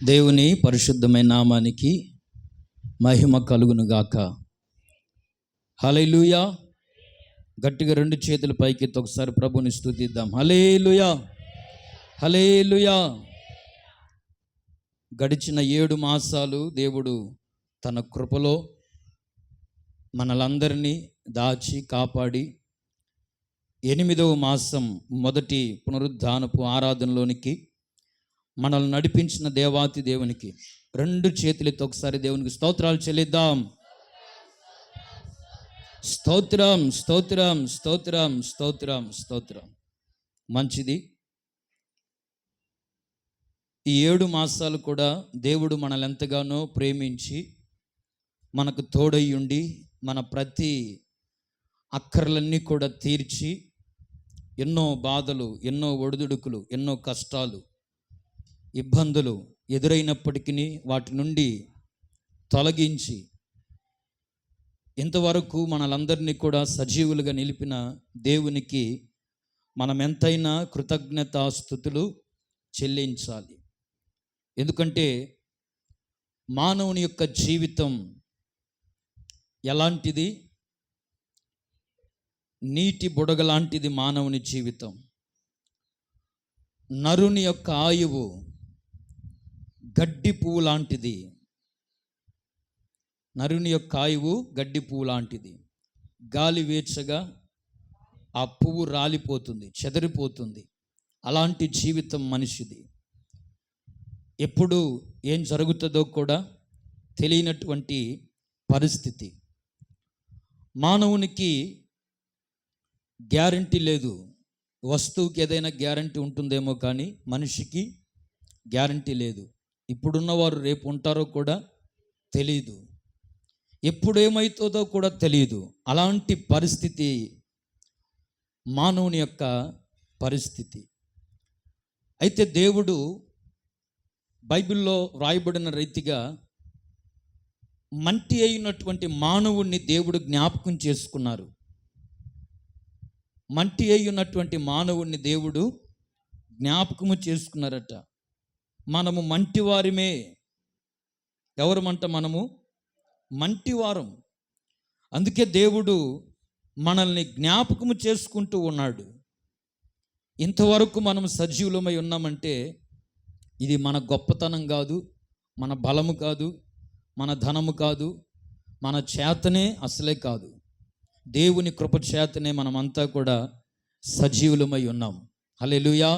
దేవుని పరిశుద్ధమైన నామానికి మహిమ కలుగును గాక. హల్లెలూయా. గట్టిగా రెండు చేతులు పైకెత్తి ఒకసారి ప్రభుని స్తుతిద్దాం. హల్లెలూయా, హల్లెలూయా. గడిచిన 7 మాసాలు దేవుడు తన కృపలో మనలందరినీ దాచి కాపాడి 8వ మాసం మొదటి పునరుద్ధానపు ఆరాధనలోనికి మనల్ని నడిపించిన దేవాతి దేవునికి రెండు చేతులతో ఒకసారి దేవునికి స్తోత్రాలు చెల్లిద్దాం. స్తోత్రం, స్తోత్రం, స్తోత్రం, స్తోత్రం, స్తోత్రం. మంచిది. ఈ 7 మాసాలు కూడా దేవుడు మనల్ని ఎంతగానో ప్రేమించి మనకు తోడయ్యుండి మన ప్రతి అక్కర్లన్నీ కూడా తీర్చి ఎన్నో బాధలు, ఎన్నో ఒడిదుడుకులు, ఎన్నో కష్టాలు, ఇబ్బందులు ఎదురైనప్పటికీ వాటి నుండి తొలగించి ఇంతవరకు మనలందరినీ కూడా సజీవులుగా నిలిపిన దేవునికి మనం ఎంతైనా కృతజ్ఞతాస్తుతులు చెల్లించాలి. ఎందుకంటే మానవుని యొక్క జీవితం ఎలాంటిది? నీటి బుడగ లాంటిది మానవుని జీవితం. నరుని యొక్క ఆయువు గడ్డి పువ్వు లాంటిది. నరుని యొక్క ఆయువు గడ్డి పువ్వు లాంటిది. గాలి వీచగా ఆ పువ్వు రాలిపోతుంది, చెదిరిపోతుంది. అలాంటి జీవితం మనిషిది. ఎప్పుడు ఏం జరుగుతుందో కూడా తెలియనటువంటి పరిస్థితి. మానవునికి గ్యారంటీ లేదు. వస్తువుకి ఏదైనా గ్యారంటీ ఉంటుందేమో కానీ మనిషికి గ్యారంటీ లేదు. ఇప్పుడున్నవారు రేపు ఉంటారో కూడా తెలియదు, ఎప్పుడు ఏమవుతుందో కూడా తెలియదు. అలాంటి పరిస్థితి మానవుని యొక్క పరిస్థితి. అయితే దేవుడు బైబిల్లో వ్రాయబడిన రీతిగా మంటి అయినటువంటి మానవుణ్ణి దేవుడు జ్ఞాపకం చేసుకున్నారు. మంటి అయినటువంటి మానవుణ్ణి దేవుడు జ్ఞాపకము చేసుకున్నారట. మనము మంటివారిమే. ఎవరమంట? మనము మంటివారం. అందుకే దేవుడు మనల్ని జ్ఞాపకము చేసుకుంటూ ఉన్నాడు. ఇంతవరకు మనం సజీవులమై ఉన్నామంటే ఇది మన గొప్పతనం కాదు, మన బలము కాదు, మన ధనము కాదు, మన చేతనే అసలే కాదు. దేవుని కృప చేతనే మనమంతా కూడా సజీవులమై ఉన్నాం. హల్లెలూయా.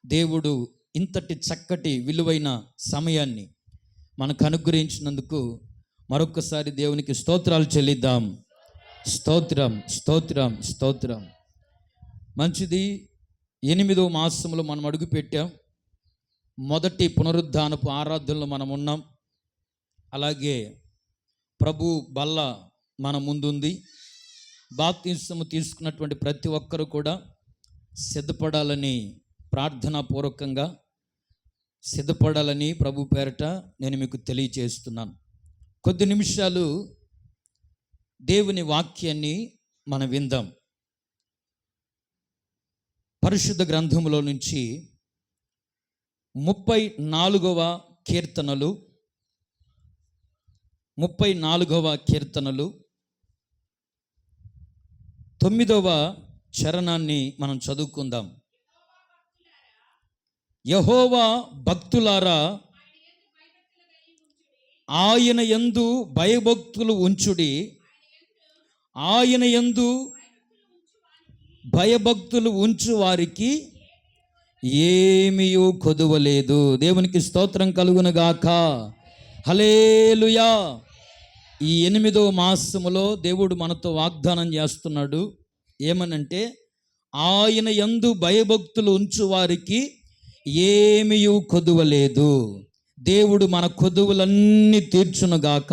దేవుడు ఇంతటి చక్కటి విలువైన సమయాన్ని మనకు అనుగ్రహించినందుకు మరొకసారి దేవునికి స్తోత్రాలు చెల్లిద్దాం. స్తోత్రం, స్తోత్రం, స్తోత్రం. మంచిది. 8వ మాసంలో మనం అడుగుపెట్టాం. మొదటి పునరుద్ధానపు ఆరాధనలో మనం ఉన్నాం. అలాగే ప్రభు బల్ల మన ముందుంది. బాప్తిస్మము తీసుకున్నటువంటి ప్రతి ఒక్కరు కూడా సిద్ధపడాలని, ప్రార్థనాపూర్వకంగా సిద్ధపడాలని ప్రభు పేరట నేను మీకు తెలియజేస్తున్నాను. కొద్ది నిమిషాలు దేవుని వాక్యాన్ని మనం విందాం. పరిశుద్ధ గ్రంథములో నుంచి 34వ కీర్తనలు 9వ చరణాన్ని మనం చదువుకుందాం. యెహోవా భక్తులారా, ఆయన యందు భయభక్తులు ఉంచుడి. ఆయన యందు భయభక్తులు ఉంచు వారికి ఏమీయూ కొదువలేదు. దేవునికి స్తోత్రం కలుగును గాక. హల్లెలూయా. ఈ 8వ మాసములో దేవుడు మనతో వాగ్దానం చేస్తున్నాడు. ఏమనంటే, ఆయన యందు భయభక్తులు ఉంచు వారికి ఏమీయూ కొదువలేదు. దేవుడు మన కొదువులన్నీ తీర్చునుగాక,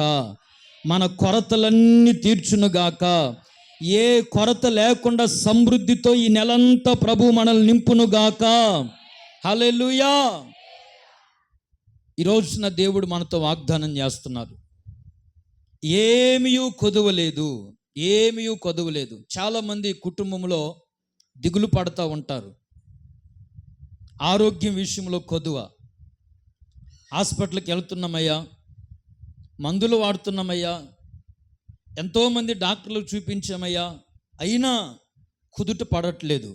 మన కొరతలన్నీ తీర్చునుగాక. ఏ కొరత లేకుండా సమృద్ధితో ఈ నెలంతా ప్రభు మనల్ని నింపునుగాక. హల్లెలూయా. ఈ రోజున దేవుడు మనతో వాగ్దానం చేస్తున్నారు. ఏమీయూ కొదువలేదు, ఏమీయూ కొదువలేదు. చాలామంది కుటుంబంలో దిగులు పడుతూ ఉంటారు. ఆరోగ్యం విషయంలో కొదువ, హాస్పిటల్కి వెళ్తున్నామయ్యా, మందులు వాడుతున్నామయ్యా, ఎంతోమంది డాక్టర్లు చూపించామయ్యా, అయినా కుదుట పడట్లేదు.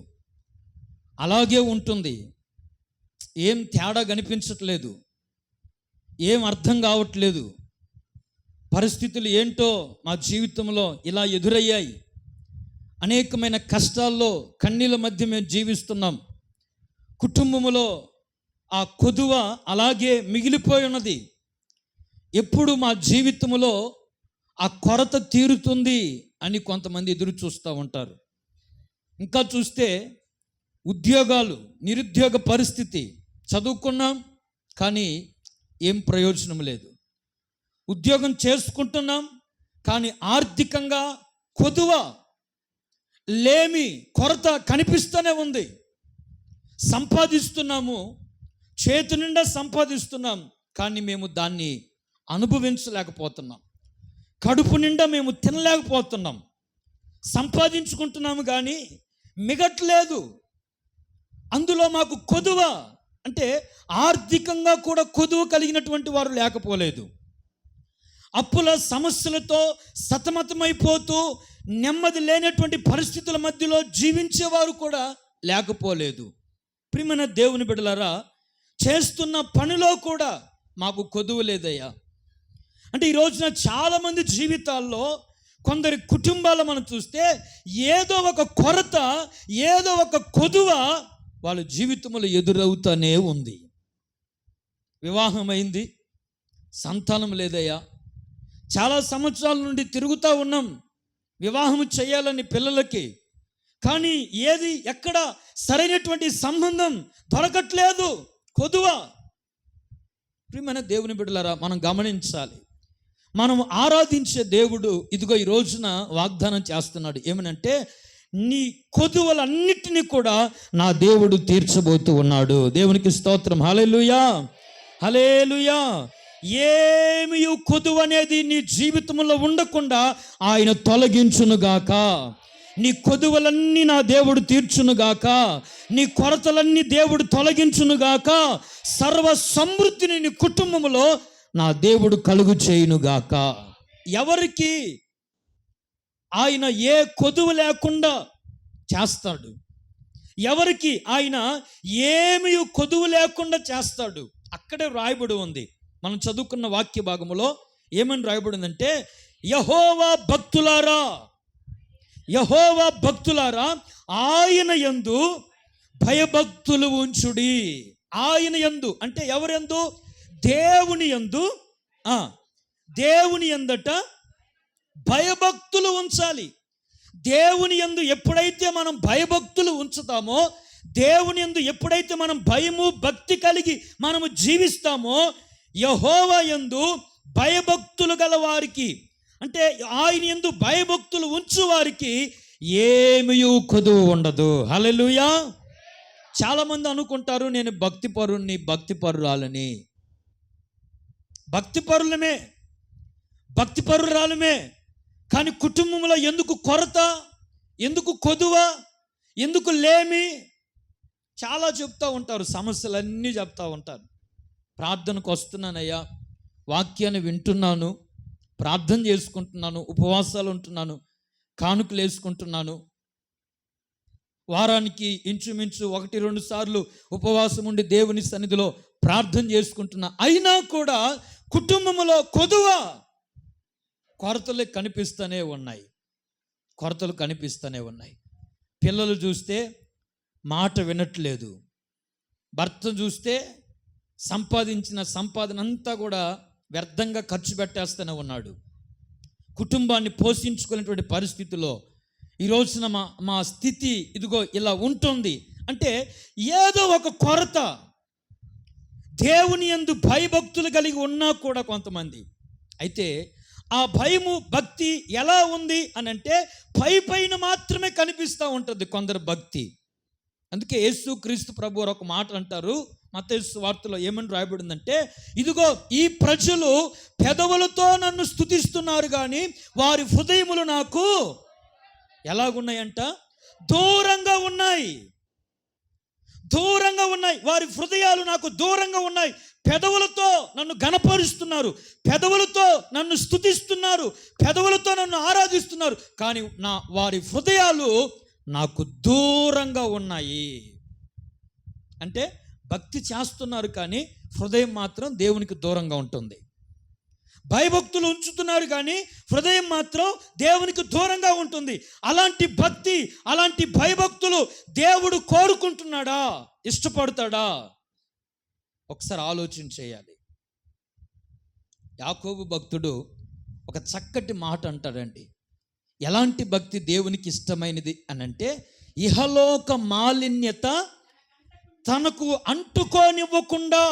అలాగే ఉంటుంది. ఏం తేడా కనిపించట్లేదు, ఏం అర్థం కావట్లేదు. పరిస్థితులు ఏంటో మా జీవితంలో ఇలా ఎదురయ్యాయి. అనేకమైన కష్టాల్లో కన్నీళ్ళ మధ్య మేము జీవిస్తున్నాం. కుటుంబంలో ఆ కొదువ అలాగే మిగిలిపోయి ఉన్నది. ఎప్పుడు మా జీవితంలో ఆ కొరత తీరుతుంది అని కొంతమంది ఎదురు చూస్తూ ఉంటారు. ఇంకా చూస్తే ఉద్యోగాలు, నిరుద్యోగ పరిస్థితి. చదువుకున్నాం కానీ ఏం ప్రయోజనం లేదు. ఉద్యోగం చేసుకుంటున్నాం కానీ ఆర్థికంగా కొదువ, లేమి, కొరత కనిపిస్తూనే ఉంది. సంపాదిస్తున్నాము, చేతి నిండా సంపాదిస్తున్నాం కానీ మేము దాన్ని అనుభవించలేకపోతున్నాం. కడుపు నిండా మేము తినలేకపోతున్నాం. సంపాదించుకుంటున్నాము కానీ మిగట్లేదు. అందులో మాకు కొదువ, అంటే ఆర్థికంగా కూడా కొదువ కలిగినటువంటి వారు లేకపోలేదు. అప్పుల సమస్యలతో సతమతమైపోతూ నెమ్మది లేనటువంటి పరిస్థితుల మధ్యలో జీవించేవారు కూడా లేకపోలేదు. ప్రియమైన దేవుని బిడ్డలారా, చేస్తున్న పనిలో కూడా మాకు కొదువ లేదయ్యా. అంటే ఈ రోజున చాలామంది జీవితాల్లో, కొందరి కుటుంబాలు మనం చూస్తే ఏదో ఒక కొరత, ఏదో ఒక కొదువ వాళ్ళ జీవితంలో ఎదురవుతూనే ఉంది. వివాహమైంది, సంతానం లేదయ్యా. చాలా సంవత్సరాల నుండి తిరుగుతూ ఉన్నాం వివాహం చేయాలని పిల్లలకి, కానీ ఏది ఎక్కడ సరైనటువంటి సంబంధం దొరకట్లేదు. కొదువ. ప్రియమైన దేవుని బిడ్డలారా, మనం గమనించాలి. మనం ఆరాధించే దేవుడు ఇదిగో ఈ రోజున వాగ్దానం చేస్తున్నాడు. ఏమనంటే, నీ కొదువలన్నిటినీ కూడా నా దేవుడు తీర్చబోతూ ఉన్నాడు. దేవునికి స్తోత్రం. హల్లెలూయా, హల్లెలూయా. ఏమి కొదువ అనేది నీ జీవితంలో ఉండకుండా ఆయన తొలగించునుగాక. నీ కొదువలన్నీ నా దేవుడు తీర్చునుగాక. నీ కొరతలన్నీ దేవుడు తొలగించునుగాక. సర్వ సమృద్ధిని నీ కుటుంబంలో నా దేవుడు కలుగు చేయునుగాక. ఎవరికి ఆయన ఏ కొదువ లేకుండా చేస్తాడు? ఎవరికి ఆయన ఏమి కొదువ లేకుండా చేస్తాడు? అక్కడే రాయబడి ఉంది. మనం చదువుకున్న వాక్య భాగములో ఏమని రాయబడిందంటే, యెహోవా భక్తులారా, యెహోవా భక్తులారా, ఆయన యందు భయభక్తులు ఉంచుడి. ఆయన యందు అంటే ఎవరందు? దేవుని యందు. దేవుని యందట భయభక్తులు ఉంచాలి. దేవుని యందు ఎప్పుడైతే మనం భయభక్తులు ఉంచుతామో, దేవుని యందు ఎప్పుడైతే మనం భయము భక్తి కలిగి మనము జీవిస్తామో, యెహోవా యందు భయభక్తులు గల వారికి, అంటే ఆయన యందు భయభక్తులు ఉంచు వారికి ఏమీ కొదువ ఉండదు. హల్లెలూయా. చాలామంది అనుకుంటారు, నేను భక్తిపరుణ్ణి, భక్తిపరురాలని. భక్తిపరులమే, భక్తిపరురాలమే, కానీ కుటుంబంలో ఎందుకు కొరత, ఎందుకు కొదువ, ఎందుకు లేమి? చాలా చెప్తూ ఉంటారు, సమస్యలన్నీ చెప్తూ ఉంటారు. ప్రార్థనకు వస్తున్నానయ్యా, వాక్యాన్ని వింటున్నాను, ప్రార్థన చేసుకుంటున్నాను, ఉపవాసాలు ఉంటున్నాను, కానుకలు వేసుకుంటున్నాను, వారానికి ఇంచుమించు 1-2 సార్లు ఉపవాసం ఉండి దేవుని సన్నిధిలో ప్రార్థన చేసుకుంటున్నా, అయినా కూడా కుటుంబంలో కొదువ, కొరతలు కనిపిస్తూనే ఉన్నాయి. కొరతలు కనిపిస్తూనే ఉన్నాయి. పిల్లలు చూస్తే మాట వినట్లేదు. భర్త చూస్తే సంపాదించిన సంపాదన అంతా కూడా వ్యర్థంగా ఖర్చు పెట్టేస్తూనే ఉన్నాడు. కుటుంబాన్ని పోషించుకునేటువంటి పరిస్థితిలో ఈ రోజున మా స్థితి ఇదిగో ఇలా ఉంటుంది. అంటే ఏదో ఒక కొరత. దేవుని యందు భయభక్తులు కలిగి ఉన్నా కూడా కొంతమంది, అయితే ఆ భయము భక్తి ఎలా ఉంది అని అంటే పైన మాత్రమే కనిపిస్తూ ఉంటుంది కొందరు భక్తి. అందుకే యేసుక్రీస్తు ప్రభువారు ఒక మాట అంటారు, మత్తయి సువార్తలో ఏమని రాయబడిందంటే, ఇదిగో ఈ ప్రజలు పెదవులతో నన్ను స్తుతిస్తున్నారు కానీ వారి హృదయములు నాకు ఎలాగున్నాయంట? దూరంగా ఉన్నాయి. దూరంగా ఉన్నాయి. వారి హృదయాలు నాకు దూరంగా ఉన్నాయి. పెదవులతో నన్ను ఘనపరుస్తున్నారు, పెదవులతో నన్ను స్తుతిస్తున్నారు, పెదవులతో నన్ను ఆరాధిస్తున్నారు, కానీ వారి హృదయాలు నాకు దూరంగా ఉన్నాయి. అంటే భక్తి చేస్తున్నారు కానీ హృదయం మాత్రం దేవునికి దూరంగా ఉంటుంది. భయభక్తులు ఉంచుతున్నారు కానీ హృదయం మాత్రం దేవునికి దూరంగా ఉంటుంది. అలాంటి భక్తి, అలాంటి భయభక్తులు దేవుడు కోరుకుంటున్నాడా, ఇష్టపడతాడా? ఒకసారి ఆలోచన చేయాలి. యాకోబు భక్తుడు ఒక చక్కటి మాట అంటాడండి. ఎలాంటి భక్తి దేవునికి ఇష్టమైనది అని అంటే, ఇహలోక మాలిన్యత తనకు అంటుకోనివ్వకుండా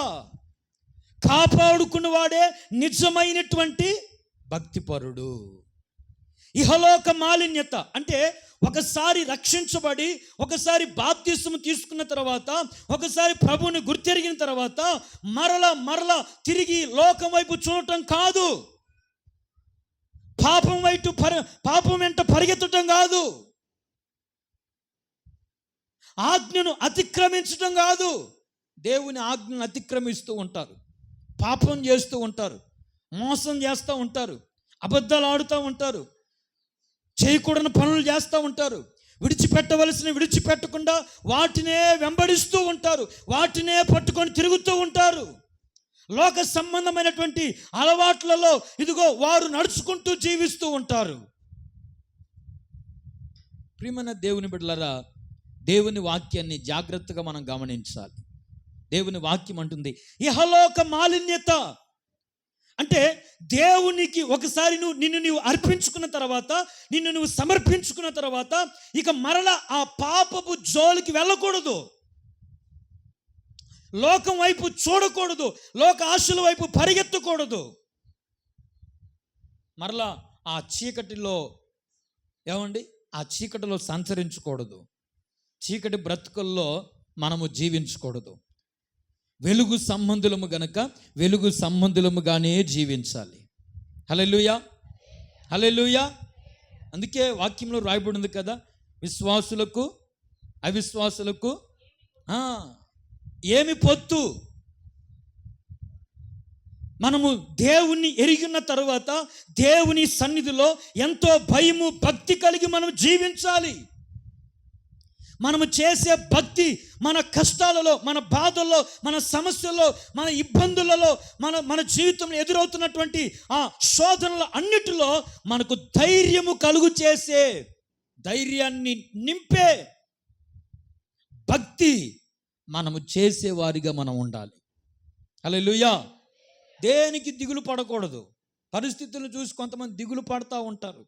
కాపాడుకున్నవాడే నిజమైనటువంటి భక్తిపరుడు. ఇహలోక మాలిన్యత అంటే ఒకసారి రక్షించబడి, ఒకసారి బాప్తిస్మం తీసుకున్న తర్వాత, ఒకసారి ప్రభువుని గుర్తెరిగిన తర్వాత మరలా తిరిగి లోకం వైపు చూడటం కాదు, పాపం వెంట పరిగెత్తటం కాదు, ఆజ్ఞను అతిక్రమించటం కాదు. దేవుని ఆజ్ఞను అతిక్రమిస్తూ ఉంటారు, పాపం చేస్తూ ఉంటారు, మోసం చేస్తూ ఉంటారు, అబద్ధాలు ఆడుతూ ఉంటారు, చేయకూడని పనులు చేస్తూ ఉంటారు, విడిచిపెట్టకుండా వాటినే వెంబడిస్తూ ఉంటారు, వాటినే పట్టుకొని తిరుగుతూ ఉంటారు. లోక సంబంధమైనటువంటి అలవాట్లలో ఇదిగో వారు నడుచుకుంటూ జీవిస్తూ ఉంటారు. ప్రియమైన దేవుని బిడ్డలారా, దేవుని వాక్యాన్ని జాగ్రత్తగా మనం గమనించాలి. దేవుని వాక్యం అంటుంది ఇహలోక మాలిన్యత అంటే దేవునికి ఒకసారి నిన్ను అర్పించుకున్న తర్వాత, నిన్ను నువ్వు సమర్పించుకున్న తర్వాత ఇక మరలా ఆ పాపపు జోలికి వెళ్ళకూడదు, లోకం వైపు చూడకూడదు, లోక ఆశల వైపు పరిగెత్తకూడదు, మరలా ఆ చీకటిలో ఆ చీకటిలో సంచరించకూడదు, చీకటి బ్రతుకుల్లో మనము జీవించకూడదు. వెలుగు సంబంధులము గనక వెలుగు సంబంధులముగానే జీవించాలి. హల్లెలూయా, హల్లెలూయా. అందుకే వాక్యంలో రాయబడింది కదా, విశ్వాసులకు అవిశ్వాసులకు ఏమి పొత్తు. మనము దేవుణ్ణి ఎరిగిన తరువాత దేవుని సన్నిధిలో ఎంతో భయము భక్తి కలిగి మనం జీవించాలి. మనము చేసే భక్తి మన కష్టాలలో, మన బాధల్లో, మన సమస్యల్లో, మన ఇబ్బందులలో, మన జీవితంలో ఎదురవుతున్నటువంటి ఆ శోధనల అన్నిటిలో మనకు ధైర్యము కలుగు చేసే, ధైర్యాన్ని నింపే భక్తి మనము చేసేవారిగా మనం ఉండాలి. హల్లెలూయా. దేనికి దిగులు పడకూడదు. పరిస్థితులను చూసి కొంతమంది దిగులు పడతా ఉంటారు,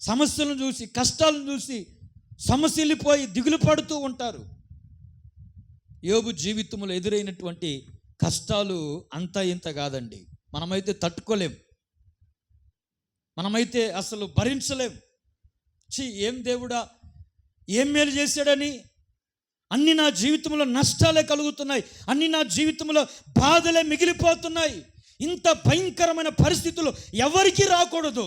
సమస్యలను చూసి, కష్టాలను చూసి సమస్యలిపోయి దిగులు పడుతూ ఉంటారు. యోబు జీవితంలో ఎదురైనటువంటి కష్టాలు అంతా ఇంత కాదండి. మనమైతే తట్టుకోలేం, మనమైతే అసలు భరించలేం. ఏం దేవుడా, ఏం మేలు చేశాడని, అన్ని నా జీవితంలో నష్టాలే కలుగుతున్నాయి, అన్ని నా జీవితంలో బాధలే మిగిలిపోతున్నాయి, ఇంత భయంకరమైన పరిస్థితులు ఎవరికీ రాకూడదు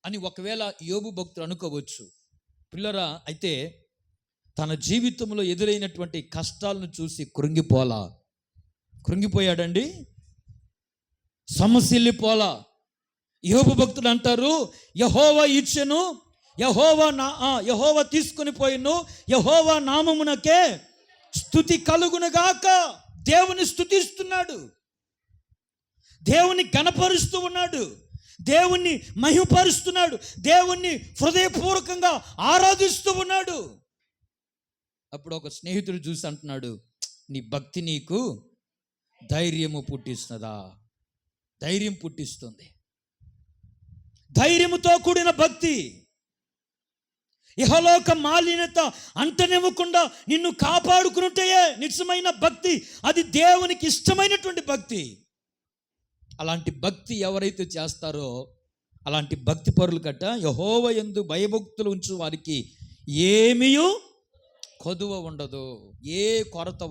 అని ఒకవేళ యోబు భక్తులు అనుకోవచ్చు. పిల్లరా, అయితే తన జీవితంలో ఎదురైనటువంటి కష్టాలను చూసి కృంగిపోయాడండి, సమస్యలిపోలా. యోబు భక్తులు అంటారు, యెహోవా ఇచ్చెను, యెహోవా తీసుకుని పోయిను, యెహోవా నామమునకే స్తుతి కలుగునుగాక. దేవుని స్తుతిస్తున్నాడు, దేవుని ఘనపరుస్తూ ఉన్నాడు, దేవుణ్ణి మహిమపరుస్తున్నాడు, దేవుణ్ణి హృదయపూర్వకంగా ఆరాధిస్తూ ఉన్నాడు. అప్పుడు ఒక స్నేహితుడు చూసి అంటున్నాడు, నీ భక్తి నీకు ధైర్యము పుట్టిస్తుందా? ధైర్యం పుట్టిస్తుంది. ధైర్యముతో కూడిన భక్తి, ఇహలోక మాలిన్యత అంటనివ్వకుండా నిన్ను కాపాడుకున్నట్టయే నిజమైన భక్తి. అది దేవునికి ఇష్టమైనటువంటి భక్తి. అలాంటి భక్తి ఎవరైతే చేస్తారో అలాంటి భక్తి పరులు కట్ట యెహోవా యందు భయభక్తులు ఉంచు వారికి ఏమీ కొదువ ఉండదు, ఏ కొరత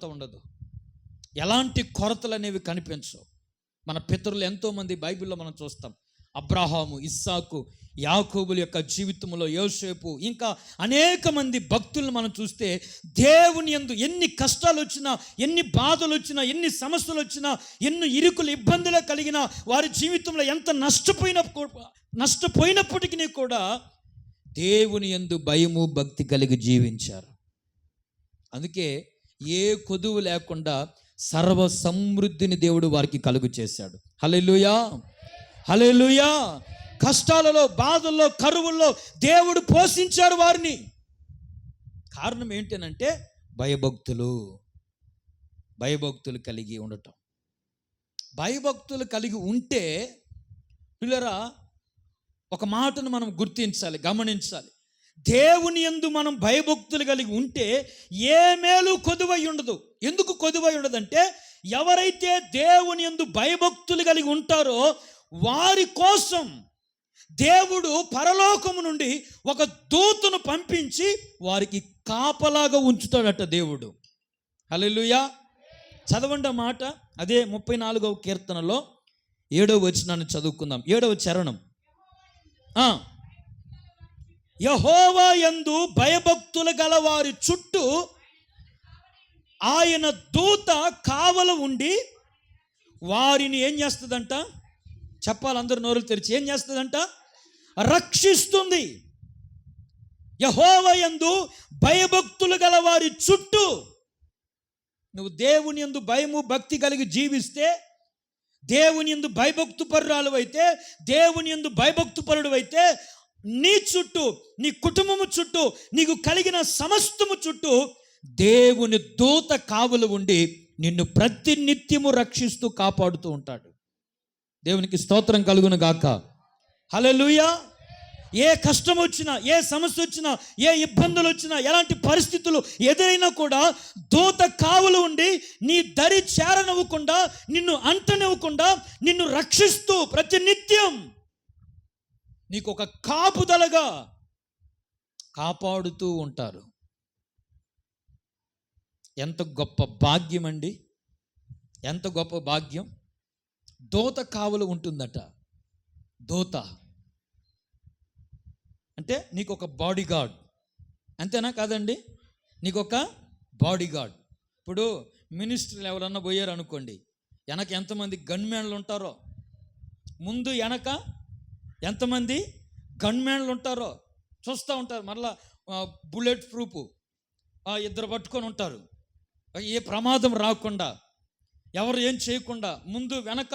ఉండదు, ఎలాంటి కొరతలు అనేవి కనిపించవు. మన పితరులు ఎంతోమంది బైబిల్లో మనం చూస్తాం, అబ్రహాము, ఇస్సాకు, యాకోబుల యొక్క జీవితంలో యోసేపు, ఇంకా అనేక మంది భక్తులను మనం చూస్తే దేవుని యందు ఎన్ని కష్టాలు వచ్చినా, ఎన్ని బాధలు వచ్చినా, ఎన్ని సమస్యలు వచ్చినా, ఎన్ని ఇరుకులు ఇబ్బందులు కలిగినా, వారి జీవితంలో ఎంత నష్టపోయినప్పటికీ కూడా దేవుని యందు భయము భక్తి కలిగి జీవించారు. అందుకే ఏ కొదువు లేకుండా సర్వ సమృద్ధిని దేవుడు వారికి కలుగు చేశాడు. హల్లెలూయా, హల్లెలూయా. కష్టాలలో, బాధల్లో, కరువుల్లో దేవుడు పోషించాడు వారిని. కారణం ఏంటనంటే భయభక్తులు కలిగి ఉండటం. భయభక్తులు కలిగి ఉంటే పిల్లరా, ఒక మాటను మనం గుర్తించాలి, గమనించాలి. దేవుని యందు మనం భయభక్తులు కలిగి ఉంటే ఏ మేలు కొదువై ఉండదు. ఎందుకు కొదువై ఉండదంటే, ఎవరైతే దేవుని యందు భయభక్తులు కలిగి ఉంటారో వారి కోసం దేవుడు పరలోకము నుండి ఒక దూతను పంపించి వారికి కాపలాగా ఉంచుతాడట దేవుడు. హల్లెలూయా. చదవండి మాట. అదే 34వ కీర్తనలో 7వ వచనాన్ని చదువుకుందాం. 7వ చరణం. యెహోవా యందు భయభక్తులు గల వారి చుట్టూ ఆయన దూత కావల ఉండి వారిని ఏం చేస్తుందంట? చెప్పాలి అందరూ నోరులు తెరిచి. ఏం చేస్తుందంట? రక్షిస్తుంది. యెహోవా యందు భయభక్తులు గల వారి చుట్టూ. నువ్వు దేవుని యందు భయము భక్తి కలిగి జీవిస్తే, దేవుని యందు భయభక్తు పరురాలు అయితే, దేవుని యందు భయభక్తు పరుడు అయితే, నీ చుట్టూ, నీ కుటుంబము చుట్టూ, నీకు కలిగిన సమస్తము చుట్టూ దేవుని దూత కావలు ఉండి నిన్ను ప్రతి నిత్యము రక్షిస్తూ కాపాడుతూ ఉంటాడు. దేవునికి స్తోత్రం కలుగును గాక. హల్లెలూయా. ఏ కష్టం వచ్చినా, ఏ సమస్య వచ్చినా, ఏ ఇబ్బందులు వచ్చినా, ఎలాంటి పరిస్థితులు ఎదురైనా కూడా దూత కావలు ఉండి నీ దరి చేరనివ్వకుండా, నిన్ను అంటనివ్వకుండా, నిన్ను రక్షిస్తూ ప్రతి నిత్యం నీకు ఒక కాపుదలగా కాపాడుతూ ఉంటారు. ఎంత గొప్ప భాగ్యం అండి, ఎంత గొప్ప భాగ్యం. దూత కావలు ఉంటుందట. దూత అంటే నీకు ఒక బాడీ గార్డ్, అంతేనా కాదండి? నీకు ఒక బాడీ గార్డ్. ఇప్పుడు మినిస్టర్లు ఎవరన్నా పోయారు అనుకోండి, వెనక ఎంతమంది గన్మ్యాన్లు ఉంటారో, ముందు వెనక ఎంతమంది గన్మ్యాన్లు ఉంటారో చూస్తూ ఉంటారు. మరలా బుల్లెట్ ప్రూఫ్ ఇద్దరు పట్టుకొని ఉంటారు, ఏ ప్రమాదం రాకుండా, ఎవరు ఏం చేయకుండా. ముందు వెనక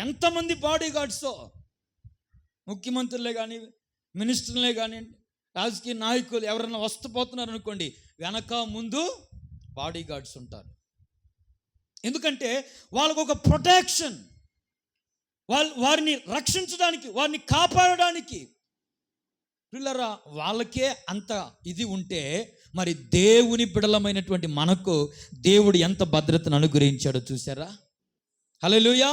ఎంతమంది బాడీ గార్డ్సో. ముఖ్యమంత్రులే కానీ, మినిస్టర్లే కానీ, రాజకీయ నాయకులు ఎవరైనా వస్తుపోతున్నారు అనుకోండి, వెనక ముందు బాడీ గార్డ్స్ ఉంటారు. ఎందుకంటే వాళ్ళకు ఒక ప్రొటెక్షన్, వారిని రక్షించడానికి, వారిని కాపాడడానికి. పిల్లరా, వాళ్ళకే అంత ఇది ఉంటే మరి దేవుని బిడలమైనటువంటి మనకు దేవుడు ఎంత భద్రతను అనుగ్రహించాడో చూసారా? హల్లెలూయా.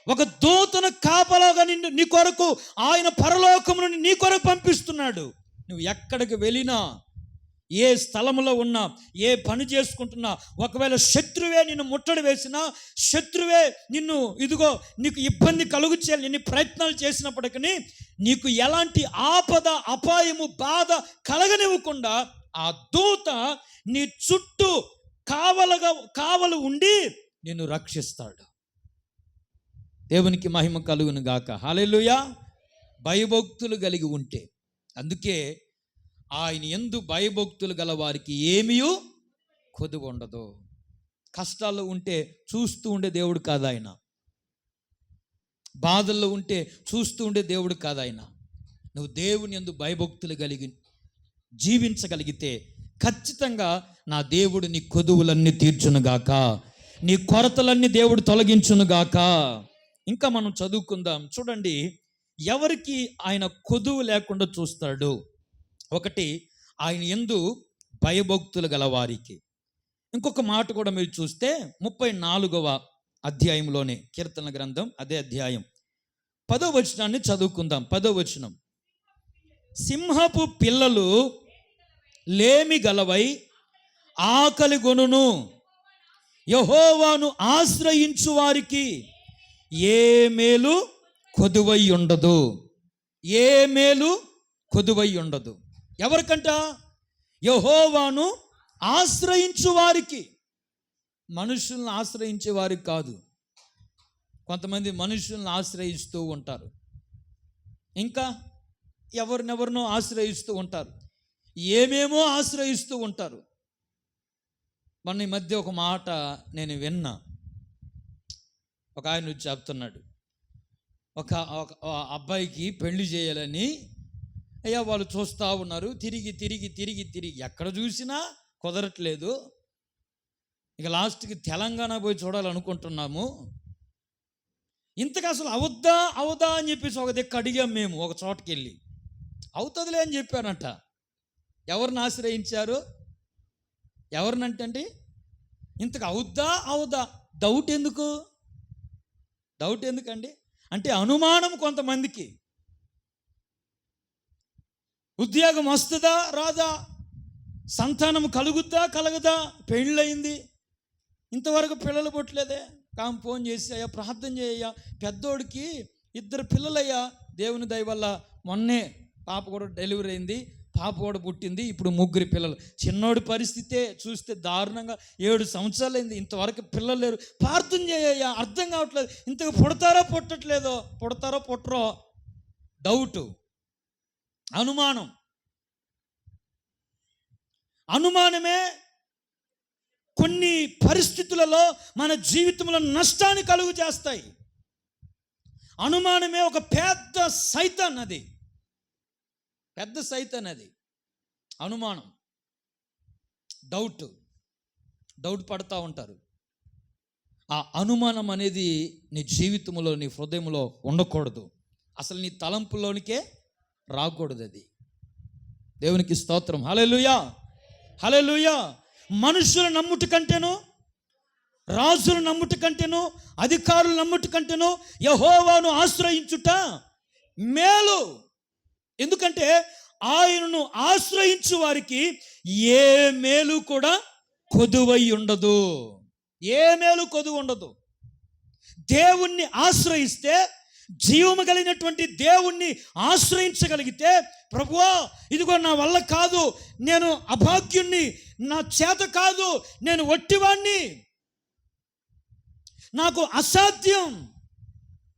ఒక దూతను కాపలాగా నీ కొరకు ఆయన పరలోకము నుండి నీ కొరకు పంపిస్తున్నాడు. నువ్వు ఎక్కడికి వెళ్ళినా, ఏ స్థలంలో ఉన్నా, ఏ పని చేసుకుంటున్నా, ఒకవేళ శత్రువే నిన్ను ముట్టడి వేసినా, శత్రువే నిన్ను ఇదిగో నీకు ఇబ్బంది కలుగు చేయాలి ఎన్ని ప్రయత్నాలు చేసినప్పటికీ నీకు ఎలాంటి ఆపద, అపాయము, బాధ కలగనివ్వకుండా ఆ దూత నీ చుట్టూ కావలు ఉండి నిన్ను రక్షిస్తాడు. దేవునికి మహిమ కలుగును గాక. హల్లెలూయా. భయభక్తులు కలిగి ఉంటే, అందుకే ఆయన యందు భయభక్తులు గల వారికి ఏమీ కొదువు ఉండదు. కష్టాల్లో ఉంటే చూస్తూ ఉండే దేవుడు కాదు ఆయన. బాధల్లో ఉంటే చూస్తూ ఉండే దేవుడు కాదు ఆయన. నువ్వు దేవుని యందు భయభక్తులు కలిగి జీవించగలిగితే ఖచ్చితంగా నా దేవుడు నీ కొదువులన్నీ తీర్చునుగాక, నీ కొరతలన్నీ దేవుడు తొలగించునుగాక. ఇంకా మనం చదువుకుందాం. చూడండి, ఎవరికి ఆయన కొదువు లేకుండా చూస్తాడు. ఒకటి, ఆయన యందు భయభక్తులు గల వారికి. ఇంకొక మాట కూడా మీరు చూస్తే 34వ అధ్యాయంలోనే, కీర్తన గ్రంథం అదే అధ్యాయం 10వ వచనాన్ని చదువుకుందాం. 10వ వచనం. సింహపు పిల్లలు లేమి గలవై ఆకలి గొనును, యెహోవాను ఆశ్రయించు వారికి ఏ మేలు కొదువై ఉండదు. ఏ మేలు కొదువై ఉండదు. ఎవరికంట? యెహోవాను ఆశ్రయించు వారికి. మనుషులను ఆశ్రయించే వారికి కాదు. కొంతమంది మనుషులను ఆశ్రయిస్తూ ఉంటారు, ఇంకా ఎవరినెవరినో ఆశ్రయిస్తూ ఉంటారు, ఏమేమో ఆశ్రయిస్తూ ఉంటారు. మొన్న ఈ మధ్య ఒక మాట నేను విన్నా. ఒక ఆయన వచ్చి చెప్తున్నాడు, ఒక అబ్బాయికి పెళ్లి చేయాలని అయ్యా వాళ్ళు చూస్తూ ఉన్నారు, తిరిగి తిరిగి తిరిగి తిరిగి ఎక్కడ చూసినా కుదరట్లేదు. ఇక లాస్ట్కి తెలంగాణ పోయి చూడాలనుకుంటున్నాము. ఇంతకు అసలు అవుదా అని చెప్పేసి ఒక దిక్కు అడిగాం మేము. ఒక చోటకి వెళ్ళి అవుతుందిలే అని చెప్పానంట. ఎవరిని ఆశ్రయించారు? ఎవరినంటండి? ఇంతకు అవుదా? డౌట్ ఎందుకండి? అంటే అనుమానం కొంతమందికి. ఉద్యోగం వస్తుందా రాదా, సంతానం కలగదా, పెళ్ళయింది, ఇంతవరకు పిల్లలు పుట్టలేదే. ఫోన్ చేసి అయ్యా ప్రార్థన చేయ్యా, పెద్దోడికి 2 పిల్లలయ్యా, దేవుని దయ వల్ల మొన్నే పాప కూడా డెలివరీ అయింది, పాప కూడా పుట్టింది, ఇప్పుడు 3 పిల్లలు. చిన్నోడి పరిస్థితే చూస్తే దారుణంగా 7 సంవత్సరాలు అయింది, ఇంతవరకు పిల్లలు లేరు. ప్రార్థన చేయ్యా, అర్థం కావట్లేదు, ఇంతకు పుడతారో పుట్టరో డౌటు, అనుమానమే కొన్ని పరిస్థితులలో మన జీవితంలో నష్టాన్ని కలుగు చేస్తాయి. అనుమానమే ఒక పెద్ద సైతాన్. అది అనుమానం, డౌట్ పడుతూ ఉంటారు. ఆ అనుమానం అనేది నీ జీవితంలో, నీ హృదయంలో ఉండకూడదు. అసలు నీ తలంపులోనికే రాకూడదు. అది దేవునికి స్తోత్రం. హల్లెలూయా. మనుషులు నమ్ముట కంటేను, రాజులు నమ్ముట కంటేను, అధికారులు నమ్ముట కంటేను యెహోవాను ఆశ్రయించుట మేలు. ఎందుకంటే ఆయనను ఆశ్రయించు వారికి ఏ మేలు కూడా కొదువై ఉండదు. దేవుణ్ణి ఆశ్రయిస్తే, జీవము కలిగినటువంటి దేవుణ్ణి ఆశ్రయించగలిగితే, ప్రభువా ఇదిగో నా వల్ల కాదు, నేను అభాగ్యుణ్ణి, నా చేత కాదు, నేను వట్టివాణ్ణి, నాకు అసాధ్యం,